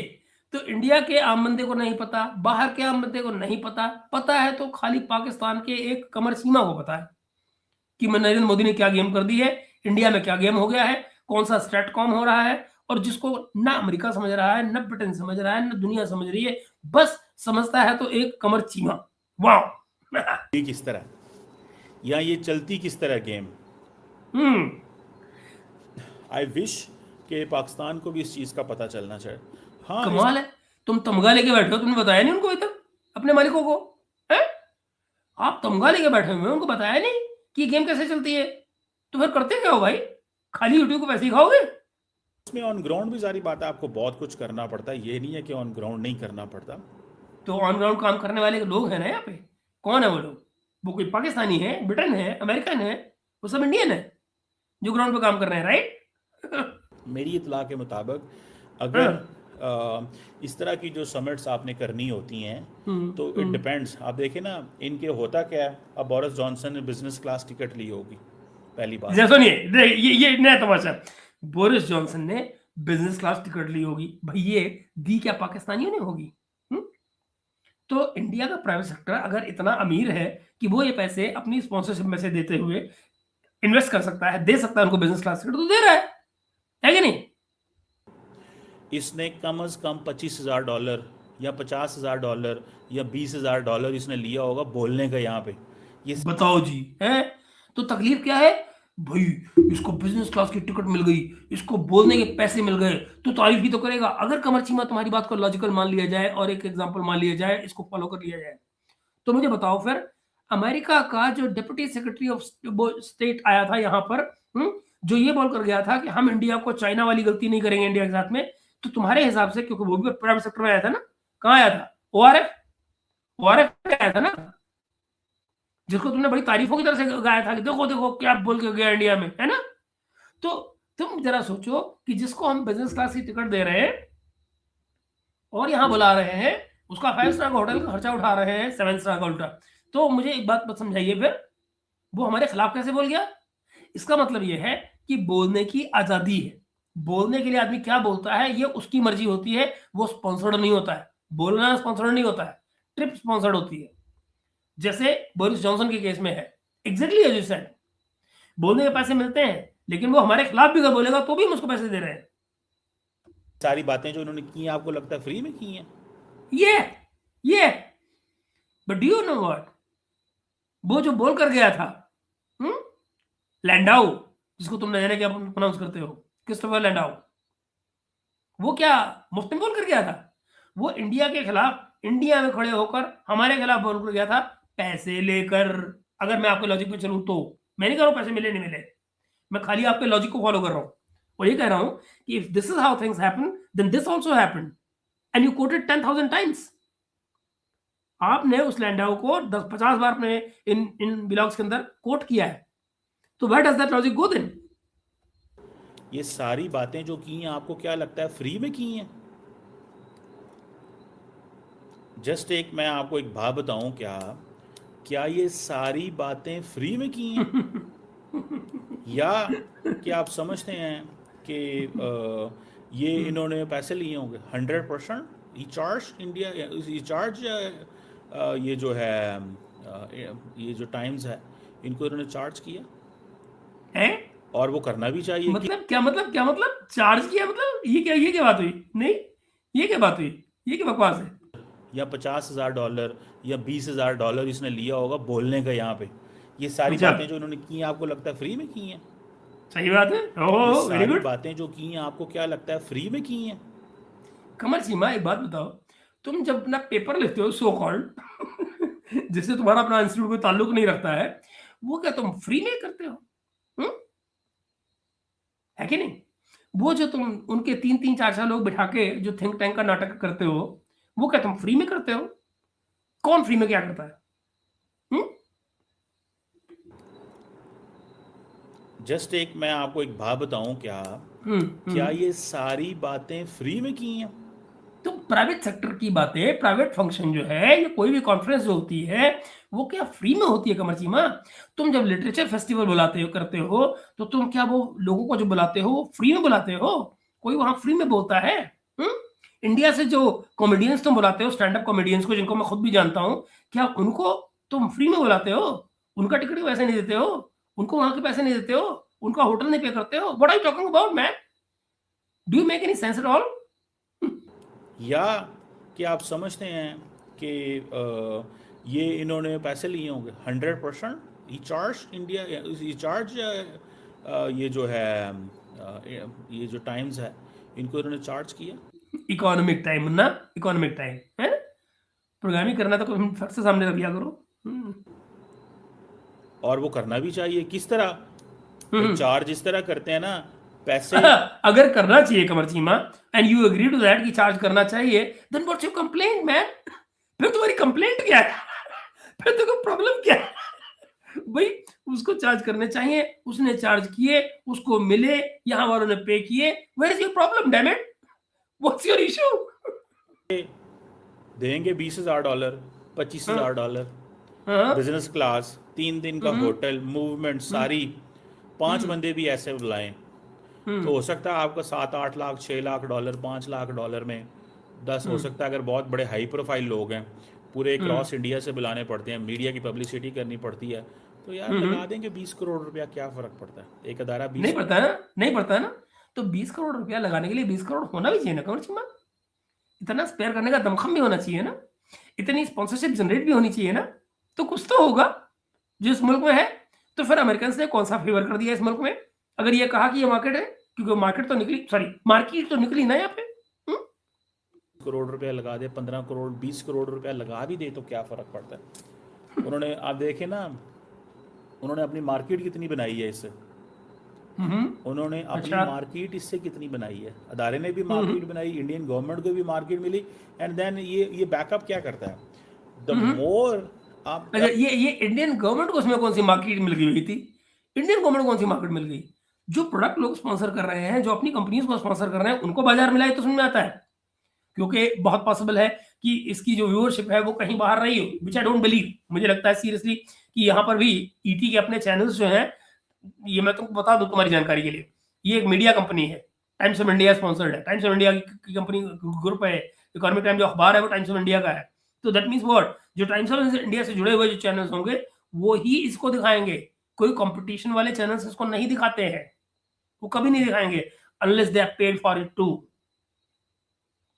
तो इंडिया के आम बंदे को नहीं पता, बाहर के आम बंदे को नहीं पता, पता है तो खाली पाकिस्तान के एक कमर सीमा को पता है कि नरेंद्र मोदी ने क्या गेम कर दी है, इंडिया में क्या गेम हो गया है, कौन सा स्ट्रेटकॉम हो रहा है, और जिसको ना अमेरिका समझ रहा है, ना ब्रिटेन समझ रहा है, ना दुनिया समझ रही है, बस समझता है तो एक कमर सीमा। वाह ये किस तरह, या ये चलती किस तरह गेम। आई विश कि पाकिस्तान को भी इस चीज़ का पता चलना चाहिए। हाँ, कमाल है, तुम तमगा लेके बैठे हो, तुमने बताया नहीं उनको अभी तक, अपने मालिकों को है? आप तमगा लेके बैठे हुए उनको बताया नहीं कि गेम कैसे चलती है, तो फिर करते क्या हो भाई, खाली यूट्यूब को पैसे ही खाओगे? इसमें ऑन ग्राउंड भी सारी बात है, आपको बहुत कुछ करना पड़ता है, ये नहीं है कि ऑन ग्राउंड नहीं करना पड़ता। तो ऑन ग्राउंड काम करने वाले लोग हैं ना यहाँ पे, कौन है वो लोग? वो कोई पाकिस्तानी है, ब्रिटेन है, अमेरिकन है, वो सब इंडियन है जो ग्राउंड पे काम कर रहे हैं, राइट? मेरी इतला के मुताबिक अगर इस तरह की जो समिट्स आपने करनी होती हैं तो इट डिपेंड्स। आप देखें ना, इनके होता क्या है, अब बोरिस जॉनसन ने बिजनेस क्लास टिकट ली होगी पहली बार। सुनिए, ये नया तमाशा, बोरिस जॉनसन ने बिजनेस क्लास टिकट ली होगी, भाई ये दी क्या पाकिस्तानियों ने होगी? तो इंडिया का प्राइवेट सेक्टर अगर इतना अमीर है कि वो ये पैसे अपनी स्पॉन्सरशिप में से देते हुए इन्वेस्ट कर सकता है, दे सकता है उनको बिजनेस क्लास टिकट, तो दे रहा है कि नहीं? इसने कम से कम $25,000 या $50,000 या $20,000 इसने लिया होगा बोलने का यहाँ पे। ये बताओ जी, है तो तकलीफ क्या है भाई, इसको बिजनेस क्लास की टिकट मिल गई, इसको बोलने के पैसे मिल गए, तो तारीफ ही तो करेगा। अगर कमर चीमा तुम्हारी बात को लॉजिकल मान लिया जाए और एक एग्जांपल मान लिया जाए, इसको फॉलो कर लिया जाए, तो मुझे बताओ फिर, अमेरिका का जो डिप्टी सेक्रेटरी ऑफ स्टेट आया था यहाँ पर, जो ये बोल कर गया था कि हम इंडिया को चाइना वाली गलती नहीं करेंगे इंडिया के साथ में, तो तुम्हारे हिसाब से, क्योंकि वो भी प्राइवेट सेक्टर में आया था ना, कहाँ आया था? ओआरएफ आया था ना, जिसको तुमने बड़ी तारीफों की तरह से गाया था कि देखो देखो क्या बोल के गया इंडिया में, है ना? तो तुम जरा सोचो कि जिसको हम बिजनेस क्लास की टिकट दे रहे हैं और यहां बुला रहे हैं, उसका 5 स्टार का होटल का खर्चा उठा रहे हैं 7 स्टार का उल्टा, तो मुझे एक बात समझाइए फिर, वो हमारे खिलाफ कैसे बोल गया? इसका मतलब यह है कि बोलने की आजादी है, बोलने के लिए आदमी क्या बोलता है ये उसकी मर्जी होती है, वो स्पॉन्सर्ड नहीं होता है, बोलना स्पॉन्सर्ड नहीं होता है, ट्रिप स्पॉन्सर्ड होती है, जैसे बोरिस जॉनसन के केस में है। एग्जैक्टली एज यू सेड, बोलने के पैसे मिलते हैं, लेकिन वो हमारे खिलाफ भी अगर बोलेगा तो भी हम उसको पैसे दे रहे हैं। सारी बातें जो उन्होंने की हैं आपको लगता है फ्री में की हैं? ये but do you know what, वो जो बोल कर गया था लैंडाउ, जिसको तुम नया क्या प्रोनाउंस करते हो, क्रिस्टोफर लैंडाउ, वो क्या मुफ्त में बोल कर गया था? वो इंडिया के खिलाफ, इंडिया में खड़े होकर हमारे खिलाफ बोल कर गया था, पैसे लेकर। अगर मैं आपके लॉजिक पे चलूं तो मैं नहीं कह रहा हूं पैसे मिले नहीं मिले, मैं खाली आपके लॉजिक को फॉलो कर रहा हूं और ये कह रहा हूं कि if this is how things happen then this also happened and you quoted 10,000 times. आपने उस लैंडाउ को 10-50 बार अपने इन ब्लॉग्स के अंदर कोट किया है, तो where does that logic go then? ये सारी बातें जो की हैं आपको क्या लगता है फ्री में की हैं? जस्ट मैं आपको एक बात बताऊं, क्या ये सारी बातें फ्री में की हैं? या क्या आप समझते हैं कि ये इन्होंने पैसे लिए होंगे? 100% ही चार्ज इंडिया, ही चार्ज ये जो है ये जो टाइम्स है इनको इन्होंने चार्ज किया है, और वो करना भी चाहिए। मतलब क्या मतलब चार्ज किया, मतलब ये क्या बात हुई? नहीं, ये क्या बात हुई, ये क्या बकवास है? या $50,000 या $20,000 इसने लिया होगा बोलने का यहाँ पे। ये सारी बातें जो इन्होंने की हैं आपको लगता है फ्री में की हैं? सही बात है। Oh very good. बातें जो की हैं आपको क्या लगता है फ्री में की हैं? कमल सीमा एक बात बताओ, तुम जब अपना पेपर लिखते हो सो कॉल्ड जिससे तुम्हारा अपना इंस्टीट्यूट कोई ताल्लुक नहीं रखता है, वो क्या तुम फ्री में करते हो? है कि नहीं? वो जो तुम उनके 3-3 4-4 लोग बिठा के जो थिंक टैंक का नाटक करते हो, वो क्या तुम फ्री में करते हो? कौन फ्री में क्या करता है? जस्ट मैं आपको एक बात बताऊं, क्या ये सारी बातें फ्री में की हैं? तो प्राइवेट सेक्टर की बातें, प्राइवेट फंक्शन जो है, ये कोई भी कॉन्फ्रेंस जो होती है, वो क्या फ्री में होती है कमर सीमा? तुम जब लिटरेचर फेस्टिवल बुलाते हो, करते हो, तो तुम क्या वो लोगों को जो बुलाते हो वो फ्री में बुलाते हो? कोई वहां फ्री में बोलता है? इंडिया से जो कॉमेडियंस तुम बुलाते हो, स्टैंड अप कॉमेडियंस को, जिनको मैं खुद भी जानता हूँ, क्या उनको तुम फ्री में बुलाते हो? उनका टिकट के पैसे नहीं देते हो? उनको वहां के पैसे नहीं देते हो? उनका होटल नहीं पे करते हो? What are you talking about man? Do you make any sense at all? या कि आप समझते हैं कि ये इन्होंने पैसे लिए होंगे 100%? ही चार्ज इंडिया, ही चार्ज ये जो है ये जो टाइम्स है, इनको इन्होंने चार्ज किया। इकोनॉमिक टाइम ना, इकोनॉमिक टाइम है। प्रोग्रामिंग करना तो कोई फट से सामने रख दिया करो। और वो करना भी चाहिए। किस तरह चार्ज इस तरह करते हैं ना पैसे। अगर करना चाहिए Qamar Cheema, and you agree to that कि चार्ज करना चाहिए, then what's your complaint man? फिर तुम्हारी कंप्लेंट क्या है? फिर तुमको प्रॉब्लम क्या है? भाई उसको चार्ज करने चाहिए, उसने चार्ज किए, उसको मिले, यहाँ वालों ने पे किए, where is your problem damn it? What's your issue? देंगे $20,000 $25,000 हाँ बिजनेस क्लास, 3 दिन का होटल, मूवमेंट सारी, 5 बंदे भी ऐसे बुलाएं तो हो सकता है आपका 7-8 लाख $6 लाख $5 लाख में 10 हो सकता है। अगर बहुत बड़े हाई प्रोफाइल लोग हैं, पूरे क्रॉस इंडिया से बुलाने पड़ते हैं, मीडिया की पब्लिसिटी करनी पड़ती है, तो यार लगा देंगे 20 करोड़ रुपया, क्या फर्क पड़ता है? एक अदारा 20 नहीं पड़ता है ना, नहीं पड़ता है ना। तो 20 करोड़ रुपया लगाने के लिए 20 करोड़ होना भी चाहिए ना कमर चीमा। इतना स्पेयर करने का दमखम भी होना चाहिए ना, इतनी स्पॉन्सरशिप जनरेट भी होनी चाहिए ना, तो कुछ तो होगा जो इस मुल्क में है। तो फिर अमेरिकन ने कौन सा फेवर कर दिया इस मुल्क में, अगर ये कहा कि ये मार्केट है? क्योंकि मार्केट तो निकली, सॉरी मार्केट तो निकली ना यहाँ पे। करोड़ रुपया लगा दे, 15 करोड़ 20 करोड़ रुपया लगा भी दे तो क्या फर्क पड़ता है? उन्होंने, आप देखें ना, उन्होंने अपनी मार्केट कितनी बनाई है इससे। उन्होंने अपनी अच्छा। मार्केट इससे कितनी बनाई है। अदारे ने भी मार्केट बनाई, इंडियन गवर्नमेंट को भी मार्केट मिली, एंड देन ये बैकअप क्या करता है? द मोर आप अच्छा, ये इंडियन गवर्नमेंट को उसमें कौन सी मार्केट मिल गई थी? इंडियन गवर्नमेंट को कौन सी मार्केट मिल गई? जो प्रोडक्ट लोग स्पॉन्सर कर रहे हैं, जो अपनी कंपनीज को स्पॉन्सर कर रहे हैं, उनको बाजार मिला है तो समझ में आता है। क्योंकि बहुत पॉसिबल है कि इसकी जो व्यूअरशिप है वो कहीं बाहर रही हो, विच आई डोंट बिलीव। मुझे लगता है सीरियसली कि यहाँ पर भी ईटी के अपने चैनल्स जो हैं, ये मैं तुमको बता दूं तुम्हारी जानकारी के लिए, ये एक मीडिया कंपनी है, टाइम्स ऑफ इंडिया स्पॉन्सर्ड है। टाइम्स ऑफ इंडिया की कंपनी ग्रुप है, इकोनॉमिक टाइम जो अखबार है वो टाइम्स ऑफ इंडिया का है। तो दैट मीन्स व्हाट, जो टाइम्स ऑफ इंडिया से जुड़े हुए जो चैनल्स होंगे वो ही इसको दिखाएंगे। कोई कंपटीशन वाले चैनल्स इसको नहीं दिखाते हैं, वो कभी नहीं दिखाएंगे unless they are paid for it too.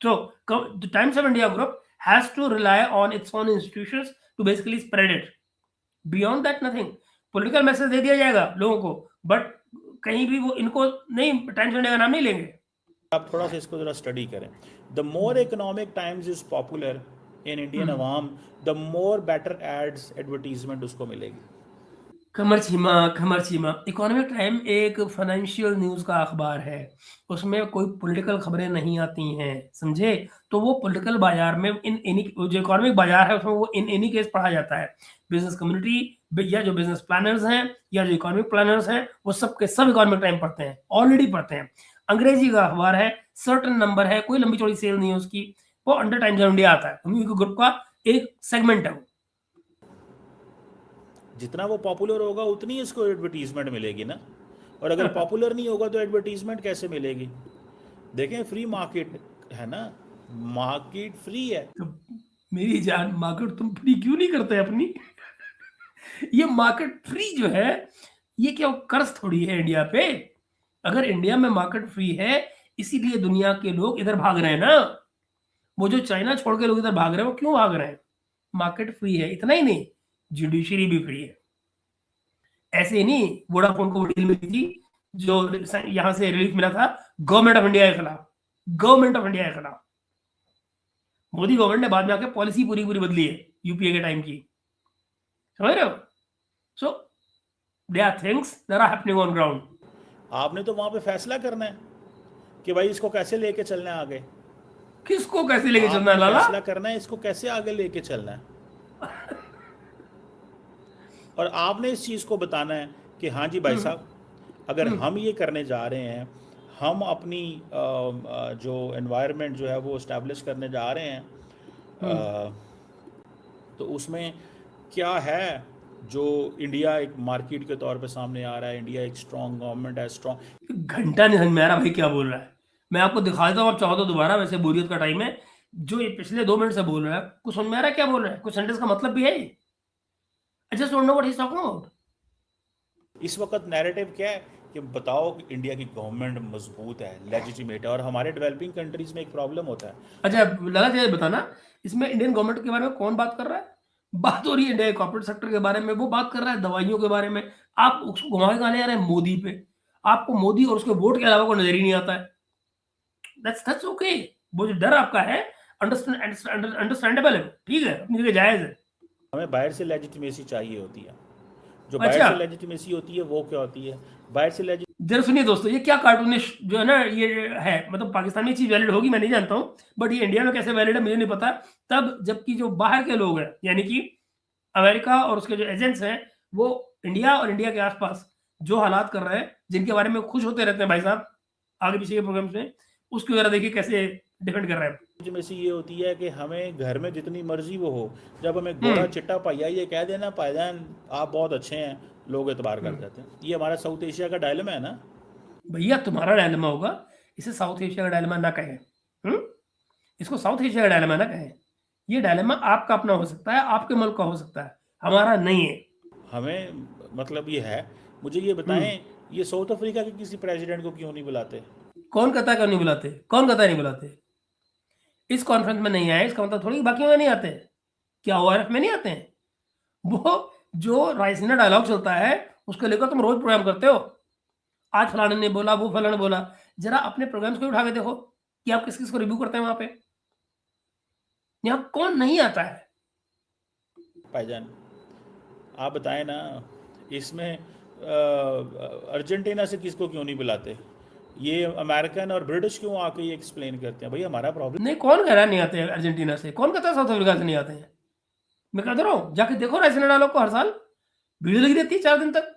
So the Times of India group has to rely on its own institutions to basically spread it. Beyond that, nothing. Political message दे दिया जाएगा लोगों को, but कहीं भी वो इनको नहीं, टाइम्स ऑफ इंडिया का नाम नहीं लेंगे। आप थोड़ा सा इसको जरा स्टडी करें। The more Economic Times is popular in Indian अवाम, the more better ads advertisement उसको मिलेगी। खमर चीमा, इकोनॉमिक टाइम एक फाइनेंशियल न्यूज का अखबार है, उसमें कोई पॉलिटिकल खबरें नहीं आती हैं, समझे? तो वो पॉलिटिकल बाजार में इन एनी, जो इकोनॉमिक बाजार है उसमें वो इन एनी केस पढ़ा जाता है। बिजनेस कम्युनिटी या जो बिजनेस प्लानर्स हैं या जो इकोनॉमिक प्लानर्स हैं, वो सब के सब इकोनॉमिक टाइम पढ़ते हैं, ऑलरेडी पढ़ते हैं। अंग्रेजी का अखबार है, सर्टन नंबर है, कोई लंबी चौड़ी सेल नहीं है उसकी, वो अंडर टाइम्स ऑफ इंडिया आता है, उनके ग्रुप का एक सेगमेंट है वो। जितना वो पॉपुलर होगा उतनी इसको एडवर्टीजमेंट मिलेगी ना, और अगर पॉपुलर नहीं होगा तो एडवर्टीजमेंट कैसे मिलेगी? देखें, फ्री मार्केट है ना, मार्केट फ्री है। तो मेरी जान, मार्केट तुम फ्री क्यों नहीं करते अपनी? ये मार्केट फ्री जो है, ये क्या कर्ज थोड़ी है इंडिया पे? अगर इंडिया में मार्केट फ्री है, इसीलिए दुनिया के लोग इधर भाग रहे हैं ना। वो जो चाइना छोड़ के लोग इधर भाग रहे हैं, वो क्यों भाग रहे हैं? मार्केट फ्री है, इतना ही नहीं, जुडिशरी भी फ्री है। ऐसे ही नहीं, वोडाफोन को डील मिली थी जो यहां से रिलीफ मिला था गवर्नमेंट ऑफ इंडिया के खिलाफ, गवर्नमेंट ऑफ इंडिया के खिलाफ। मोदी गवर्नमेंट ने बाद में आके पॉलिसी पूरी बदली है यूपीए के टाइम की, समझ रहे हो? So there are things that are happening on ground. आपने तो वहां पे फैसला करना है कि भाई इसको कैसे लेके चलना है आगे। किसको कैसे लेके चलना है लाला? फैसला करना है इसको कैसे आगे लेके चलना है, और आपने इस चीज़ को बताना है कि हाँ जी भाई साहब, अगर हम ये करने जा रहे हैं, हम अपनी जो एनवायरनमेंट जो है वो इस्टेब्लिश करने जा रहे हैं, तो उसमें क्या है जो इंडिया एक मार्केट के तौर पे सामने आ रहा है। इंडिया एक स्ट्रॉन्ग गवर्नमेंट है, स्ट्रॉन्ग। घंटा नहीं समझ में आ रहा भाई क्या बोल रहा है। मैं आपको दिखा देता हूँ, आप चाहो तो दोबारा, वैसे बोरियत का टाइम है। जो ये पिछले 2 मिनट से बोल रहा है, कुछ समझ में आ रहा है क्या बोल रहा है? कुछ सेंटेंस का मतलब भी है ये? I just don't know what he is talking about. इस वक्त नैरेटिव क्या है कि बताओ कि इंडिया की गवर्नमेंट मजबूत है, लेजिटिमेट है, और हमारे डेवलपिंग कंट्रीज में एक प्रॉब्लम होता है। अच्छा, लगा चाहिए बताना, इसमें इंडियन गवर्नमेंट के बारे में कौन बात कर रहा है? बात हो रही है इंडिया के कॉर्पोरेट सेक्टर के बारे में, वो बात कर रहा है दवाइयों के बारे में। आप उसको घुमा के कहाँ ले आ रहे हैं? मोदी पे। आपको मोदी और उसके वोट के अलावा कोई नजर ही नहीं आता है। That's okay. वो जो डर आपका है, अंडरस्टैंडेबल है, ठीक है, अपनी जगह जायज है। हमें बाहर से लेजिटिमेसी चाहिए होती है। जो बाहर अच्छा, से लेजिटिमेसी होती है वो क्या होती है? बाहर से जरा सुनिए दोस्तों, ये क्या कार्टूनिश जो है ना ये है, मतलब पाकिस्तान में ये चीज वैलिड होगी मैं नहीं जानता हूँ, बट ये इंडिया में कैसे वैलिड है मुझे नहीं पता। तब जबकि जो बाहर के लोग हैं, यानी कि अमेरिका और उसके जो एजेंट्स हैं, वो इंडिया और इंडिया के आसपास जो हालात कर रहे हैं, जिनके बारे में खुश होते रहते हैं भाई साहब आगे पीछे के प्रोग्राम्स में, उसकी वजह देखिए कैसे डिफेंड कर रहे हैं। लेजिटिमेसी ये होती है कि हमें घर में जितनी मर्जी वो हो, जब हमें गोरा चिट्टा पाया ये कह देना भाईजान आप बहुत अच्छे हैं, लोग एतबार कर जाते हैं। ये हमारा साउथ एशिया का डायलेमा है ना। भैया तुम्हारा डायलेमा होगा, इसे साउथ एशिया का डायलेमा ना कहें। इसको साउथ एशिया का डायलेमा ना कहें। ये डायलेमा आपका अपना हो सकता है, आपके मुल्क का हो सकता है, हमारा नहीं है। हमें मतलब ये है, मुझे ये बताएं, ये साउथ अफ्रीका के किसी प्रेसिडेंट को क्यों नहीं बुलाते? कौन कहता है क्यों नहीं बुलाते? कौन कहता है नहीं बुलाते? इस कॉन्फ्रेंस में नहीं आए इसका मतलब थोड़ी बाकी में नहीं आते। क्या ORF में नहीं आते हैं? वो जो रायसीना डायलॉग चलता है उसको लेकर तुम रोज प्रोग्राम करते हो। आज फलाने ने बोला, वो फलाने बोला। जरा अपने प्रोग्राम्स को उठा के देखो कि आप किस किस को रिव्यू करते हैं वहां पे। यहाँ कौन नहीं आता है? भाईजान आप बताएं ना, इसमें अर्जेंटीना से किसको क्यों नहीं बुलाते? ये अमेरिकन और ब्रिटिश क्यों आके ये एक्सप्लेन करते हैं भाई हमारा प्रॉब्लम। नहीं, कौन कह रहा है नहीं आते हैं अर्जेंटीना से? कौन कहता है साउथ अफ्रीका से नहीं आते हैं? मैं कहता रहा हूँ जाके देखो रायसीना डायलॉग को, हर साल वीडियो लगी रहती है 4 दिन तक।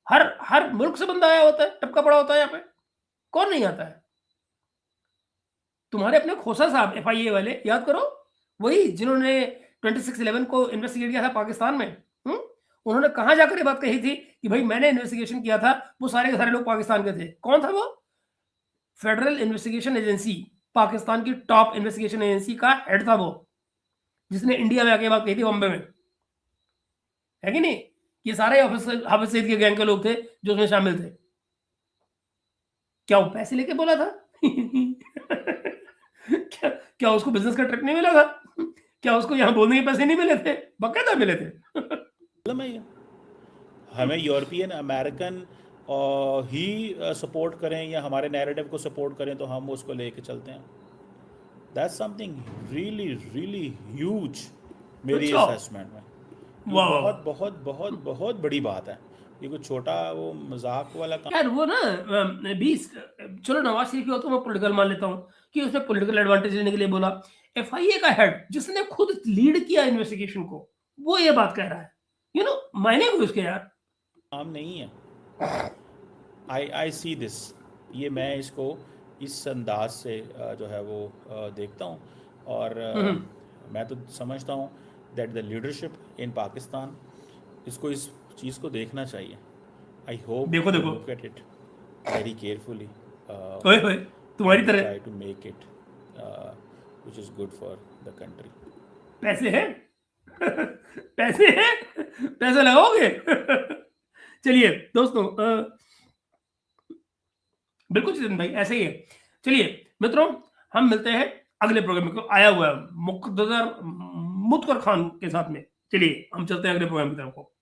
हर हर मुल्क से बंदा आया होता है, टपका पड़ा होता है यहाँ पे। कौन नहीं आता है? तुम्हारे अपने खोसा साहब FIA वाले याद करो, वही जिन्होंने 26/11 को इन्वेस्टिगेट किया था पाकिस्तान में। उन्होंने कहाँ जाकर ये बात कही थी कि भाई मैंने इन्वेस्टिगेशन किया था, वो सारे के सारे लोग पाकिस्तान के थे। कौन था वो? फेडरल इन्वेस्टिगेशन एजेंसी, पाकिस्तान की टॉप इन्वेस्टिगेशन एजेंसी का हेड था वो, जिसने इंडिया में आके बात कही थी बॉम्बे में, है कि नहीं? ये सारे हाफिज सईद के गैंग के लोग थे जो उसमें शामिल थे। क्या वो पैसे लेके बोला था? क्या उसको बिजनेस का ट्रिक नहीं मिला था? क्या उसको यहाँ बोलने के पैसे नहीं मिले थे? बकायदा मिले थे। है ये। हमें यूरोपियन अमेरिकन ही सपोर्ट करें या हमारे नैरेटिव को सपोर्ट करें तो हम उसको लेके चलते हैं। That's something really really huge मेरी अच्छा। असेसमेंट में। ये वाह, वाह, बहुत बहुत बहुत बहुत बड़ी बात है। ये कोई छोटा वो मजाक वाला काम। यार वो ना 20 चलो नवाज शरीफ की हो तो मैं पॉलिटिकल मान लेता हूँ कि उसने पॉलिटिकल एडवांटेज लेने के लिए बोला। FIA का हेड जिसने खुद लीड किया इन्वेस्टिगेशन को, वो ये बात कह रहा है, मायने हुए उसके यार। काम नहीं है। आई सी दिस, ये मैं इसको इस अंदाज से जो है वो देखता हूँ, और मैं तो समझता हूँ that the leadership in Pakistan इसको इस चीज़ को देखना चाहिए। आई होप देखो look at it very carefully, ओए होए, तुम्हारी तरह try to make it which is good for the country. पैसे हैं। पैसे हैं, पैसे लगाओगे। चलिए दोस्तों, बिल्कुल जितिन भाई ऐसे ही है। चलिए मित्रों, हम मिलते हैं अगले प्रोग्राम में। आया हुआ है मुख्तदर मुत्कर खान के साथ में। चलिए हम चलते हैं अगले प्रोग्राम की तरफ को।